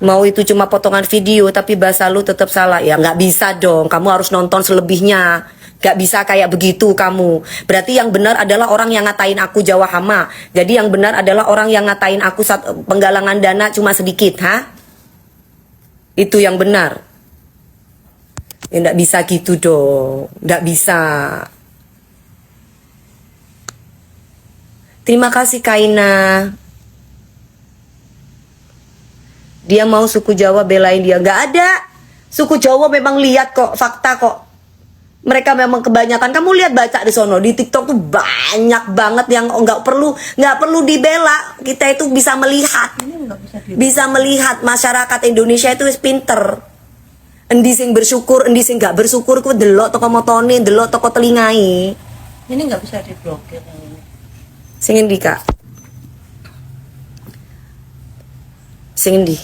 [SPEAKER 2] Mau itu cuma potongan video tapi bahasa lu tetap salah. Ya nggak bisa dong, kamu harus nonton selebihnya. Gak bisa kayak begitu kamu. Berarti yang benar adalah orang yang ngatain aku Jawa Hama. Jadi yang benar adalah orang yang ngatain aku saat penggalangan dana cuma sedikit, ha? Itu yang benar. Ya nggak bisa gitu dong, nggak bisa. Terima kasih Kaina. Dia mau suku Jawa belain dia. Nggak ada. Suku Jawa memang lihat kok, fakta kok. Mereka memang kebanyakan. Kamu lihat baca di sono di TikTok tuh banyak banget yang nggak perlu dibela. Kita itu bisa melihat. Bisa melihat masyarakat Indonesia itu wis pinter. Endi sing bersyukur, endi sing nggak bersyukur ku delok toko motone, delok toko telingai.
[SPEAKER 4] Ini nggak bisa diblokir ini.
[SPEAKER 2] Sing endi, Kak? Sing endi?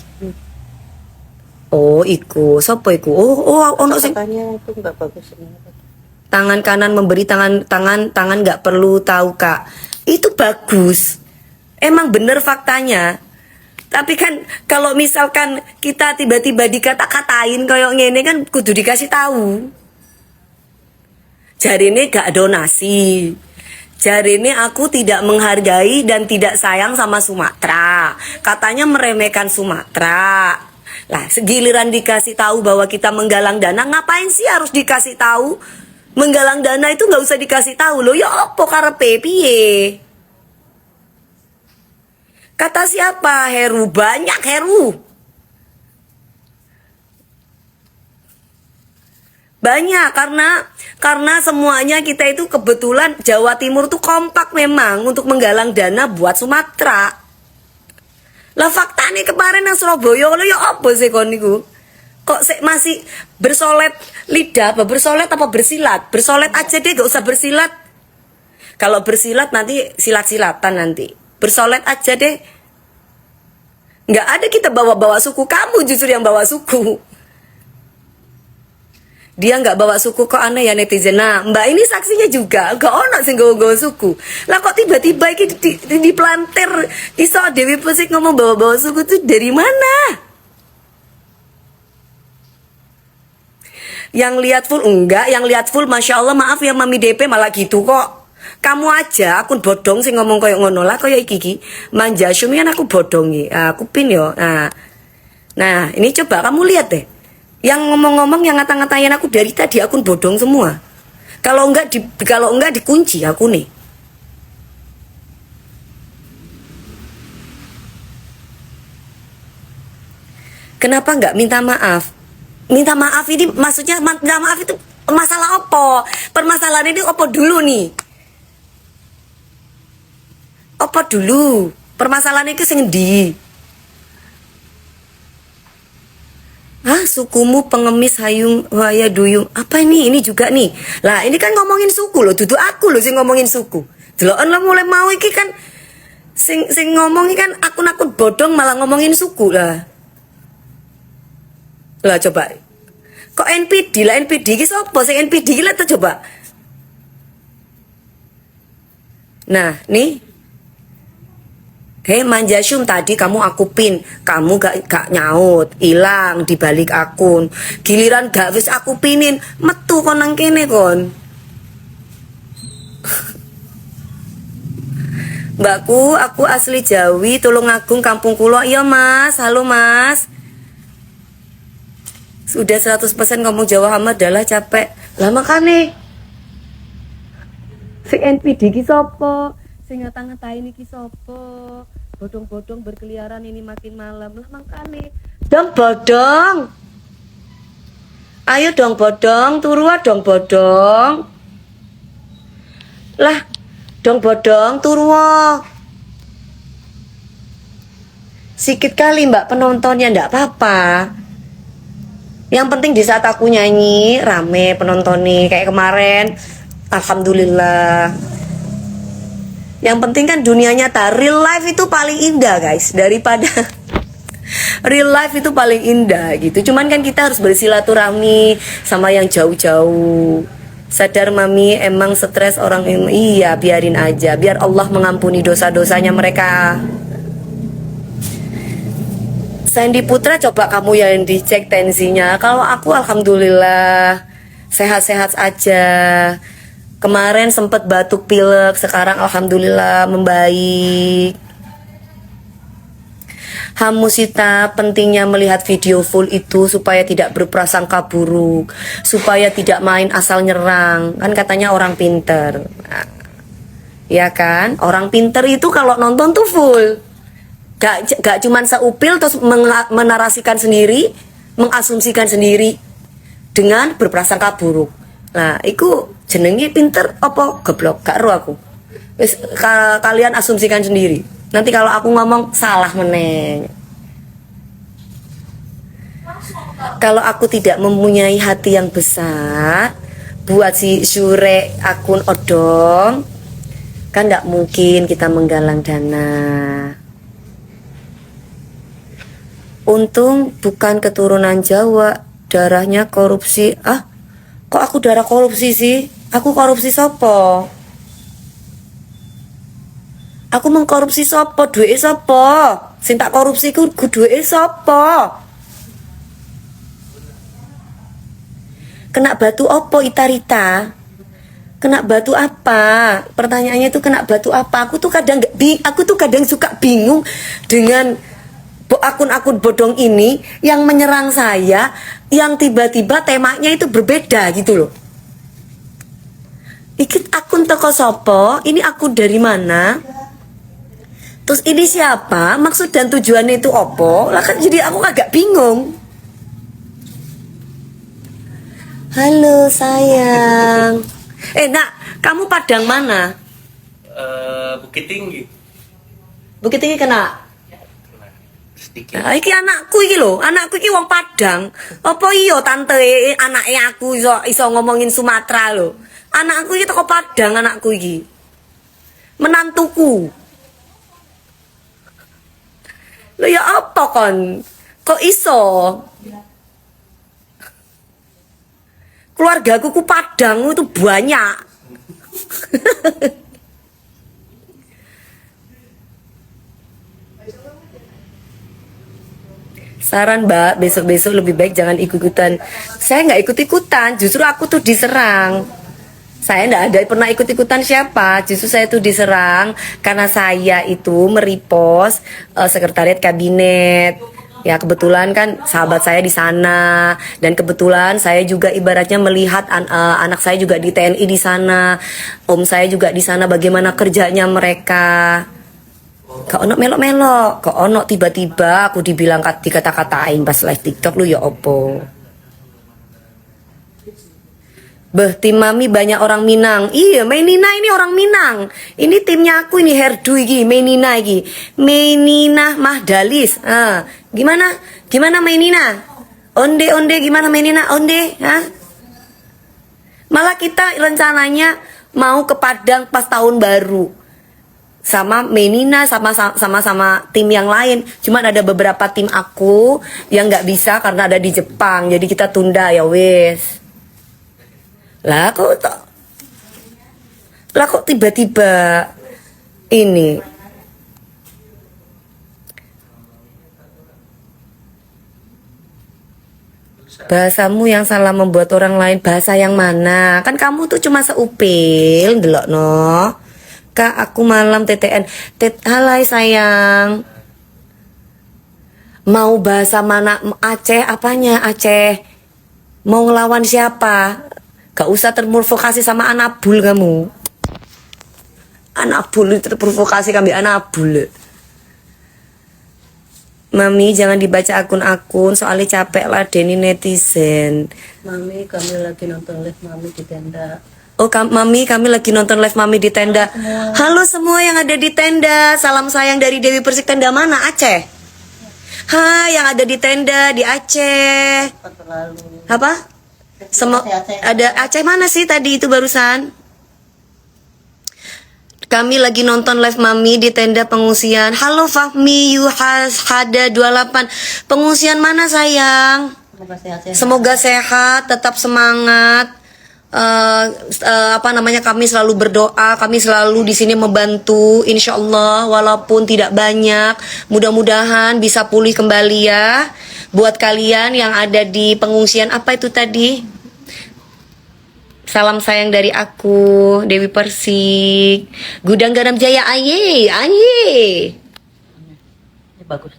[SPEAKER 2] Oh, iku. Sopo iku? Oh, ono sing
[SPEAKER 4] Katanya itu nggak bagus ini.
[SPEAKER 2] tangan kanan memberi tangan nggak perlu tahu Kak. Itu bagus. Emang bener faktanya. Tapi kan kalau misalkan kita tiba-tiba dikata-katain kayak ngene kan kudu dikasih tahu. Jarine gak donasi. Jarine aku tidak menghargai dan tidak sayang sama Sumatera. Katanya meremehkan Sumatera. Lah, segiliran dikasih tahu bahwa kita menggalang dana, ngapain sih harus dikasih tahu? Menggalang dana itu nggak usah dikasih tahu loh. Ya opo karepe piye? Kata siapa? Heru. Banyak Heru. Banyak karena semuanya kita itu kebetulan Jawa Timur tuh kompak memang untuk menggalang dana buat Sumatera. Lah faktanya kemarin yang Surabaya lo ya apa sih kon niku? Kok masih bersolet lidah apa bersolet apa bersilat? Bersolet aja deh, gak usah bersilat. Kalau bersilat nanti silat-silatan nanti. Bersolet aja deh. Nggak ada kita bawa-bawa suku, kamu justru yang bawa suku. Dia nggak bawa suku, kok aneh ya netizen. Nah, Mbak ini saksinya juga, gak ono sing gawa suku. Lah kok tiba-tiba ini diplanter iso Dewi Persik ngomong bawa-bawa suku tuh dari mana? Yang lihat full enggak, yang lihat full Masya Allah maaf ya Mami DP malah gitu kok. Kamu aja akun bodong sing ngomong koyo ngono lah koyo iki manja syumi kan aku bodongi. Aku pin yo. Nah, ini coba kamu lihat deh. Yang ngomong-ngomong yang ngata-ngatain aku dari tadi akun bodong semua. Kalau enggak dikunci aku nih. Kenapa enggak minta maaf? Minta maaf ini maksudnya minta maaf itu masalah apa? Permasalahan ini apa dulu nih? Apa dulu? Permasalahan itu sing endi? Hah, sukumu pengemis hayung waya duyung. Apa ini? Ini juga nih. Lah, ini kan ngomongin suku loh, duduk aku loh sing ngomongin suku. Deloken lah mulai mau iki kan Sing ngomongin kan akun-akun bodong malah ngomongin suku lah. Lah coba. Kok NPD lah, NPD ki sapa? Sing NPD ki lah tuh coba. Nah, nih. Hei Manjashum, tadi kamu aku pin, kamu gak nyaut, hilang di balik akun. Giliran gak wis aku pinin, metu kon nang kene kon. Mbakku, aku asli Jawi, Tulungagung, kampung kulo. Iya Mas, halo Mas. Sudah 100% ngomong Jawa Hamad adalah capek. Lah makane. Si NPD ki sapa? Sing ngata-ngatain iki sapa? Bodong-bodong berkeliaran ini makin malam. Lah makane. Dong bodong. Ayo dong bodong, turu dong bodong. Lah dong bodong, turu. Sikit kali mbak penontonnya, ndak apa-apa. Yang penting di saat aku nyanyi rame penonton nih kayak kemarin. Alhamdulillah. Yang penting kan dunia nyata, real life itu paling indah guys, daripada real life itu paling indah gitu. Cuman kan kita harus bersilaturahmi sama yang jauh-jauh. Sadar mami, emang stres orang ini. Iya, biarin aja, biar Allah mengampuni dosa-dosanya mereka. Sandy Putra, coba kamu yang dicek tensinya. Kalau aku alhamdulillah sehat-sehat aja. Kemarin sempat batuk pilek, sekarang alhamdulillah membaik. Hamusita, pentingnya melihat video full itu supaya tidak berprasangka buruk, supaya tidak main asal nyerang. Kan katanya orang pinter. Nah, ya kan? Orang pinter itu kalau nonton tuh full. Gak cuman seupil terus menarasikan sendiri, mengasumsikan sendiri dengan berprasangka buruk. Nah, itu jenenge pinter apa goblok? Gak ero aku. Wis kalian asumsikan sendiri. Nanti kalau aku ngomong salah meneng. Kalau aku tidak mempunyai hati yang besar buat si Shure akun odong, kan gak mungkin kita menggalang dana. Untung bukan keturunan Jawa, darahnya korupsi. Ah, kok aku darah korupsi sih? Aku korupsi sopo? Aku mengkorupsi sopo? Duwe sopo? Sing tak korupsi ku duwe sopo? Kena batu opo Itarita? Kena batu apa? Pertanyaannya itu kena batu apa? Aku tuh kadang suka bingung dengan akun-akun bodong ini yang menyerang saya, yang tiba-tiba temanya itu berbeda gitu loh. Iki akun toko sopo, ini akun dari mana? Terus ini siapa? Maksud dan tujuannya itu opo? Lah kan jadi aku agak bingung. Halo sayang. Nak, kamu Padang mana?
[SPEAKER 5] Bukit Tinggi.
[SPEAKER 2] Bukit Tinggi kena.
[SPEAKER 5] Sedikit.
[SPEAKER 2] Nah, iki anakku iki lho, anakku iki wong Padang. Apa iya tante anake aku iso ngomongin Sumatera lho. Anakku iki teko Padang, anakku iki. Menantuku. Lho ya apa kon? Kok iso? Keluargaku ku Padang itu banyak. Saran Mbak, besok-besok lebih baik jangan ikut-ikutan. Saya nggak ikut-ikutan, justru aku tuh diserang. Saya nggak ada pernah ikut-ikutan siapa, justru saya tuh diserang karena saya itu merepost sekretariat kabinet. Ya kebetulan kan sahabat saya di sana, dan kebetulan saya juga ibaratnya melihat anak saya juga di TNI di sana, om saya juga di sana, bagaimana kerjanya mereka. Kok ono melok-melok, kok ono tiba-tiba aku dibilang dikata-katain pas live TikTok lu ya opo. Beh, tim mami banyak orang Minang. Iya, Menina ini orang Minang. Ini timnya aku ini Herdu iki, Menina iki. Menina Mahdalis. Gimana? Gimana Menina? Onde gimana Menina? Onde, Malah kita rencananya mau ke Padang pas tahun baru. sama Menina sama tim yang lain. Cuman ada beberapa tim aku yang nggak bisa karena ada di Jepang. Jadi kita tunda ya wes. Lah kok tiba-tiba ini bahasamu yang salah membuat orang lain. Bahasa yang mana? Kan kamu tuh cuma seupil delok no. Kak aku malam TTN. Halai sayang. Mau bahasa mana? Aceh apanya? Aceh. Mau ngelawan siapa? Gak usah terprovokasi sama Anabul kamu. Anabul itu terprovokasi kami Anabul. Mami jangan dibaca akun-akun soalnya capek lah Deni netizen.
[SPEAKER 4] Mami, kami lagi nonton live Mami di tenda.
[SPEAKER 2] Oh Mami kami lagi nonton live Mami di tenda. Halo semua yang ada di tenda. Salam sayang dari Dewi Persik. Tenda mana? Aceh. Hai yang ada di tenda di Aceh.
[SPEAKER 4] Lalu
[SPEAKER 2] Apa? Ada Aceh mana sih tadi itu barusan? Kami lagi nonton live Mami di tenda pengungsian. Halo Fahmi Yuhada 28. Pengungsian mana sayang?
[SPEAKER 4] semoga sehat-sehat.
[SPEAKER 2] Semoga sehat, tetap semangat. Apa namanya, kami selalu berdoa, kami selalu di sini membantu, insya Allah walaupun tidak banyak, mudah-mudahan bisa pulih kembali ya. Buat kalian yang ada di pengungsian, apa itu tadi? Salam sayang dari aku, Dewi Persik. Gudang Garam Jaya, aye.
[SPEAKER 4] Ini bagus.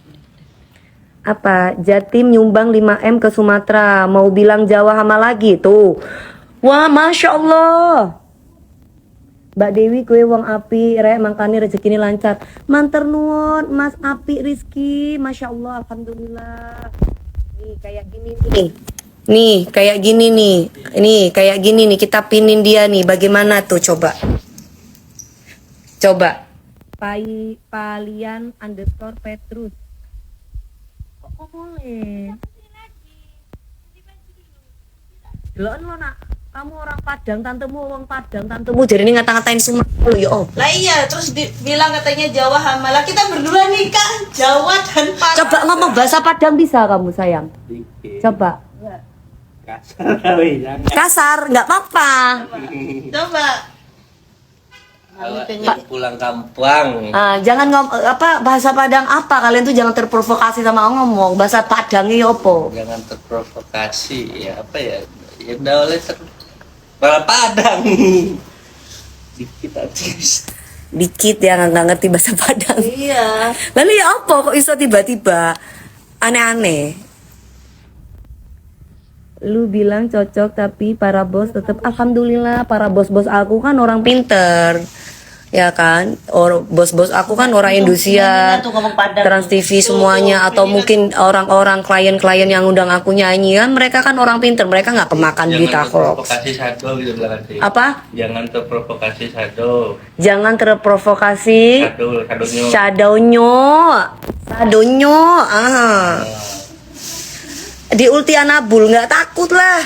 [SPEAKER 2] Apa? Jatim nyumbang 5M ke Sumatera. Mau bilang Jawa hama lagi tuh. Wah, Masya Allah. Mbak Dewi kue wong api, rek mangkane rezeki ini lancar. Manter nuwun, Mas Api Rizky. Masya Allah, Alhamdulillah. Nih kayak gini nih. Nih kayak gini nih. Nih kayak gini nih, kita pinin dia nih. Bagaimana tuh coba? Coba. Palian underscore Petrus. Kok boleh? Delon lo nak, kamu orang Padang, tantemu orang Padang, tantemu jadi ini ngata-ngatain Sumatera lo ya om.
[SPEAKER 3] Lah iya, terus bilang katanya Jawa Hamalah. Kita berdua nikah Jawa dan Padang.
[SPEAKER 2] Coba ngomong bahasa Padang bisa kamu sayang?
[SPEAKER 5] Dikit.
[SPEAKER 2] Coba.
[SPEAKER 5] Kasar kali, jangan.
[SPEAKER 2] Kasar, nggak apa-apa.
[SPEAKER 3] Coba.
[SPEAKER 5] Awaknya pulang kampung.
[SPEAKER 2] Jangan apa bahasa Padang apa, kalian tuh jangan terprovokasi sama ngomong bahasa Padangnya apa?
[SPEAKER 5] Jangan terprovokasi, ya apa ya? Ya udah oleh malah Padang. Dikit aja.
[SPEAKER 2] Dikit ya nggak ngerti bahasa Padang.
[SPEAKER 3] Iya.
[SPEAKER 2] Lalu ya apa kok iso tiba-tiba aneh-aneh? Lu bilang cocok tapi para bos tetap alhamdulillah, para bos-bos aku kan orang pinter. Ya kan? Bos-bos aku kan orang Indosiar, Trans TV semuanya, atau mungkin orang-orang klien-klien yang undang aku nyanyi kan mereka kan orang pinter, mereka nggak kemakan duit aku.
[SPEAKER 5] Terprovokasi sado gitu bilang nanti.
[SPEAKER 2] Apa?
[SPEAKER 5] Jangan terprovokasi sado.
[SPEAKER 2] Jangan terprovokasi
[SPEAKER 5] Sadonyo.
[SPEAKER 2] Sadonyo. Di ulti Anabul nggak takut lah.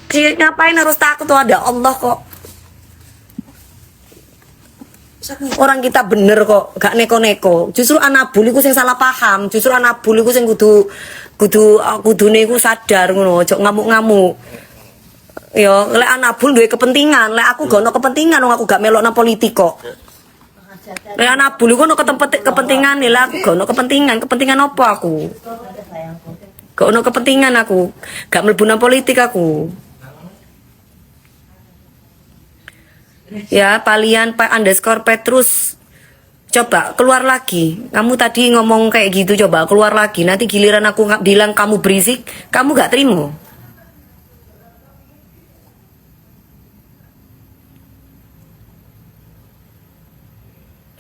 [SPEAKER 2] Ngapain harus takut, tuh ada Allah kok. Orang kita bener kok, gak neko-neko. Justru Anabul iku sing salah paham. Justru Anabul iku sing kudune iku sadar ngono, ojo ngamuk-ngamuk. Yo, lek Anabul duwe kepentingan, lek aku gak ono kepentingan, wong aku gak melok nang politik kok. Lek Anabul iku ono kepentingan, lek aku gak ono kepentingan. Kepentingan apa aku? Gak ono kepentingan aku, gak mlebu nang politik aku. Ya, palian underscore Petrus. Coba keluar lagi. Kamu tadi ngomong kayak gitu, coba keluar lagi. Nanti giliran aku bilang kamu berisik, kamu gak terima.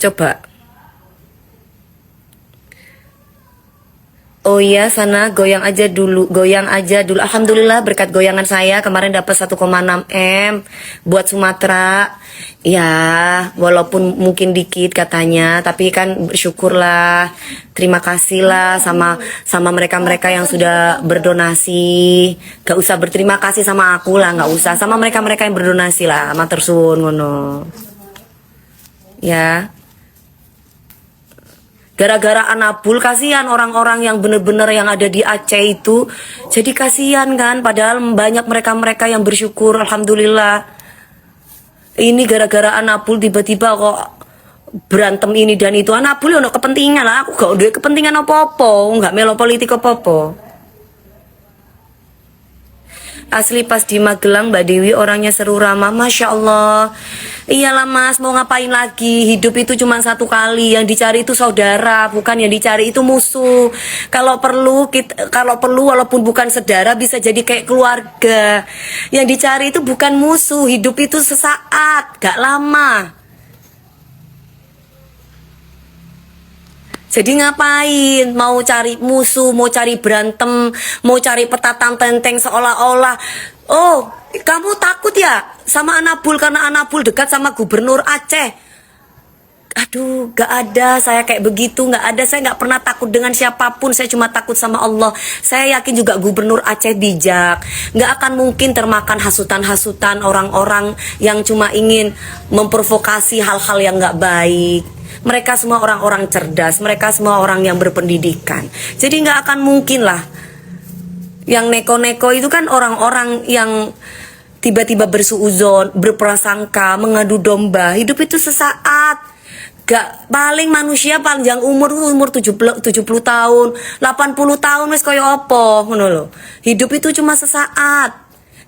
[SPEAKER 2] Coba. Oh iya, sana goyang aja dulu. Alhamdulillah berkat goyangan saya kemarin dapat 1,6 M buat Sumatera. Ya, walaupun mungkin dikit katanya, tapi kan bersyukurlah. Terima kasih lah sama mereka-mereka yang sudah berdonasi. Gak usah berterima kasih sama aku lah, gak usah. Sama mereka-mereka yang berdonasi lah, matur suwun ngono. Ya. Gara-gara Anabul, kasihan orang-orang yang bener-bener yang ada di Aceh itu. Jadi kasihan kan, padahal banyak mereka-mereka yang bersyukur, alhamdulillah. Ini gara-gara Anabul tiba-tiba kok berantem ini dan itu. Anabul ono kepentingan lah, aku gak ada kepentingan apa-apa, gak melo politik apa-apa. Asli pas di Magelang Mbak Dewi orangnya seru, ramah, Masya Allah. Iyalah Mas, mau ngapain lagi? Hidup itu cuma satu kali. Yang dicari itu saudara, bukan yang dicari itu musuh. Kalau perlu walaupun bukan saudara, bisa jadi kayak keluarga. Yang dicari itu bukan musuh. Hidup itu sesaat, gak lama. Jadi ngapain? Mau cari musuh, mau cari berantem, mau cari petatan tenteng seolah-olah, oh, kamu takut ya sama Anabul karena Anabul dekat sama gubernur Aceh. Aduh, gak ada saya kayak begitu, gak ada. Saya gak pernah takut dengan siapapun, saya cuma takut sama Allah. Saya yakin juga gubernur Aceh bijak, gak akan mungkin termakan hasutan-hasutan orang-orang yang cuma ingin memprovokasi hal-hal yang gak baik. Mereka semua orang-orang cerdas, mereka semua orang yang berpendidikan. Jadi nggak akan mungkin lah. Yang neko-neko itu kan orang-orang yang tiba-tiba bersuuzon, berprasangka, mengadu domba. Hidup itu sesaat. Gak paling manusia panjang umur 70 tahun, 80 tahun wis koyo apa ngono lho. Hidup itu cuma sesaat.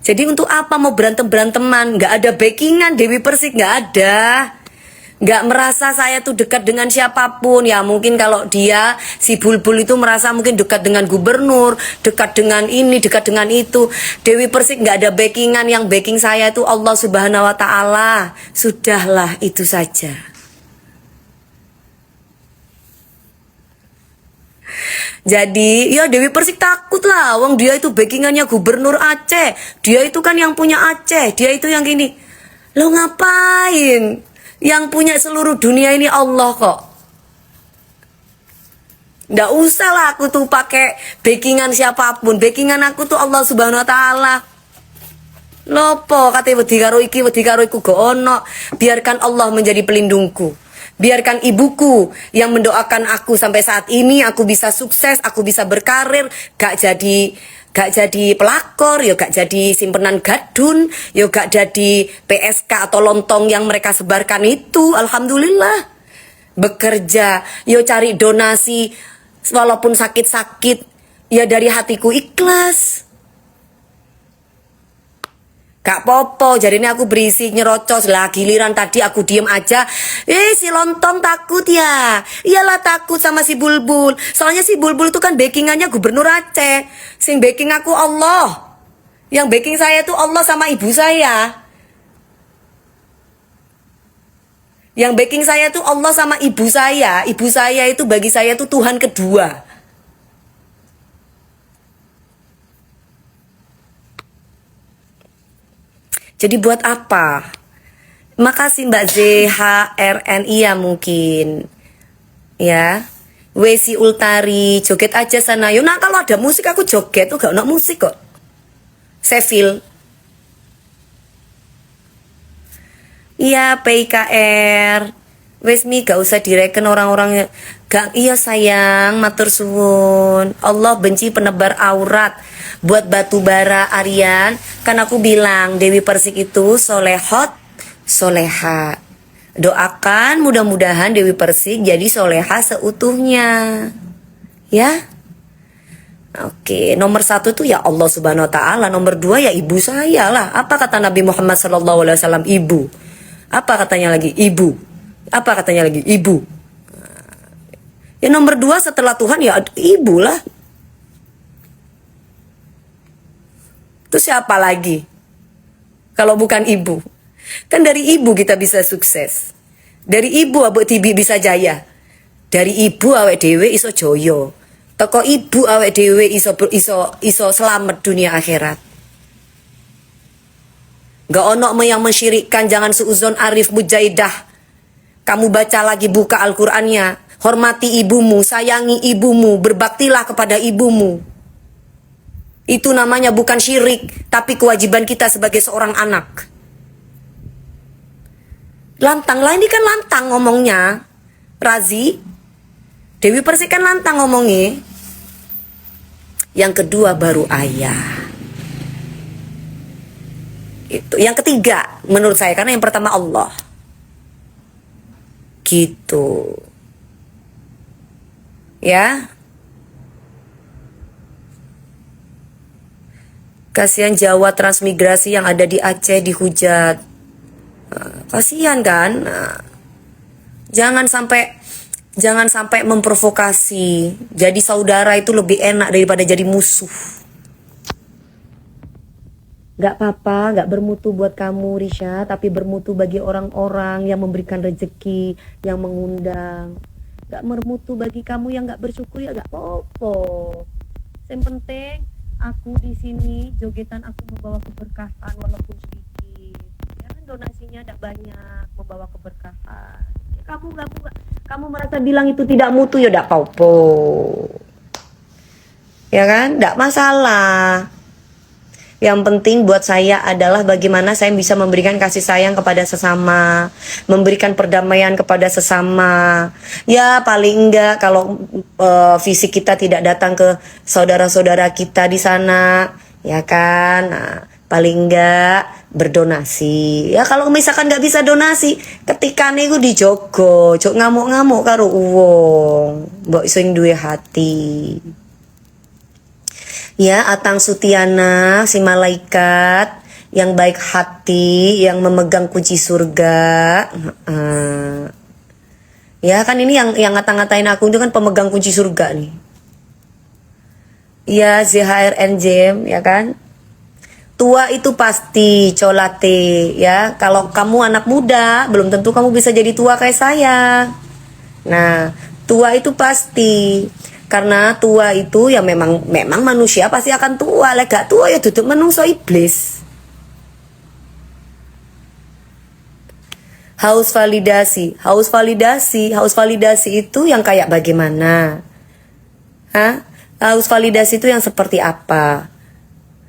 [SPEAKER 2] Jadi untuk apa mau berantem-beranteman? Nggak ada backingan Dewi Persik, nggak ada. Nggak merasa saya tuh dekat dengan siapapun. Ya mungkin kalau dia si Bulbul itu merasa mungkin dekat dengan gubernur, dekat dengan ini, dekat dengan itu. Dewi Persik nggak ada backingan. Yang backing saya itu Allah Subhanahu Wa Taala. Sudahlah, itu saja. Jadi ya Dewi Persik takut lah, wong dia itu backingannya gubernur Aceh. Dia itu kan yang punya Aceh, dia itu yang gini. Lo ngapain? Yang punya seluruh dunia ini Allah kok. Nggak usah lah aku tuh pakai backingan siapapun. Backingan aku tuh Allah Subhanahu Wa Taala. Lopo kate wedi karo iku go ono. Biarkan Allah menjadi pelindungku. Biarkan ibuku yang mendoakan aku sampai saat ini aku bisa sukses, aku bisa berkarir, gak jadi pelakor, ya gak jadi simpenan gadun, ya gak jadi PSK atau lontong yang mereka sebarkan itu. Alhamdulillah. Bekerja, ya cari donasi walaupun sakit-sakit, ya dari hatiku ikhlas. Gak popo, jadi ini aku berisi nyerocos lah. Giliran tadi aku diem aja. Si lontong takut ya. Iyalah takut sama si Bulbul. Soalnya si Bulbul itu kan backingannya gubernur Aceh. Sing backing aku Allah. Yang backing saya itu Allah sama ibu saya. Yang backing saya itu Allah sama ibu saya. Ibu saya itu bagi saya itu Tuhan kedua. Jadi buat apa? Makasih Mbak ZHRNI ya mungkin. Ya. Wesi Ultari, joget aja sana. Yo nah kalau ada musik aku joget, tuh gak ada musik kok. Seville. Iya, PIKR. Wes mi gak usah direken orang-orang gak. Iya sayang, matur suwun. Allah benci penebar aurat. Buat batu bara Aryan, kan aku bilang Dewi Persik itu solehot, soleha. Doakan mudah-mudahan Dewi Persik jadi soleha seutuhnya. Ya. Oke, nomor 1 tuh ya Allah Subhanahu Wa Taala. Nomor 2 ya ibu saya lah. Apa kata Nabi Muhammad SAW? Ibu. Apa katanya lagi? Ibu. Apa katanya lagi? Ibu. Ya nomor 2 setelah Tuhan ya ibu lah. Itu siapa lagi? Kalau bukan ibu. Kan dari ibu kita bisa sukses. Dari ibu abek tibi bisa jaya. Dari ibu awek dewe iso joyo. Toko ibu awek dewe iso selamat dunia akhirat. Gak ono yang mensyirikkan, jangan suuzon Arif Mujaidah. Kamu baca lagi, buka Al-Qur'annya. Hormati ibumu, sayangi ibumu, berbaktilah kepada ibumu. Itu namanya bukan syirik, tapi kewajiban kita sebagai seorang anak. Lantang lah, ini kan lantang ngomongnya. Razi, Dewi Persik kan lantang ngomongnya. Yang kedua baru ayah. Itu. Yang ketiga menurut saya, karena yang pertama Allah. Gitu. Ya. Kasihan Jawa transmigrasi yang ada di Aceh dihujat. Kasihan kan? Jangan sampai memprovokasi. Jadi saudara itu lebih enak daripada jadi musuh. Gak apa-apa, gak bermutu buat kamu Risha, tapi bermutu bagi orang-orang yang memberikan rezeki, yang mengundang. Gak bermutu bagi kamu yang gak bersyukur ya gak apa-apa. Yang penting aku di sini jogetan aku membawa keberkahan walaupun sedikit. Ya kan donasinya tidak banyak, membawa keberkahan. Ya, kamu merasa bilang itu tidak mutu ya tidak apa-apa. Ya kan? Tidak masalah. Yang penting buat saya adalah bagaimana saya bisa memberikan kasih sayang kepada sesama, memberikan perdamaian kepada sesama. Ya paling enggak kalau fisik kita tidak datang ke saudara-saudara kita di sana, ya kan? Nah, paling enggak berdonasi. Ya kalau misalkan nggak bisa donasi, ketika niku dijogo, cok ngamuk-ngamuk karo uwong, mbok sing duwe hati. Ya, Atang Sutiana, si malaikat yang baik hati, yang memegang kunci surga. Ya kan ini yang ngata-ngatain aku itu kan pemegang kunci surga nih. Ya, ZHRN Jam, ya kan. Tua itu pasti colate, ya. Kalau kamu anak muda, belum tentu kamu bisa jadi tua kayak saya. Nah, tua itu pasti. Karena tua itu ya memang manusia pasti akan tua. Lek gak tua ya duduk menungso iblis. Haus validasi itu yang kayak bagaimana? Hah? Haus validasi itu yang seperti apa?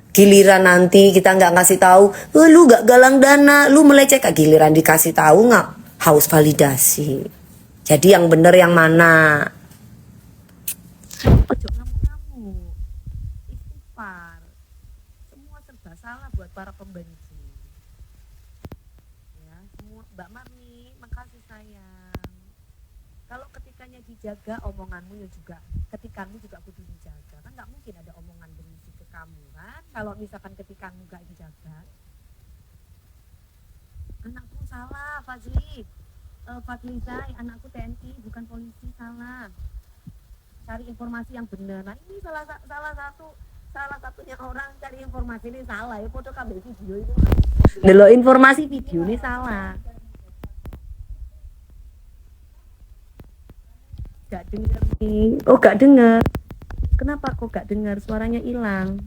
[SPEAKER 2] Giliran nanti kita nggak ngasih tahu, lu nggak galang dana, lu melecehkan. Giliran dikasih tahu nggak haus validasi. Jadi yang bener yang mana? Ojo ngamuk-ngamuk, istighfar. Semua serba salah buat para pembenci. Ya, semua Mbak Marni, makasih sayang. Kalau ketikanya dijaga omonganmu ya juga, ketikanmu juga kudu dijaga. Kan nggak mungkin ada omongan berisi ke kamu kan? Kalau misalkan ketikanmu nggak dijaga. Anakku salah, Fadlizai, anakku TNI bukan polisi, salah. Cari informasi yang benar. Nah ini salah satunya orang cari informasi ini salah ya, foto kabel video itu. Delok informasi video ini salah. Gak dengar nih. Oh gak dengar. Kenapa kok gak dengar? Suaranya hilang.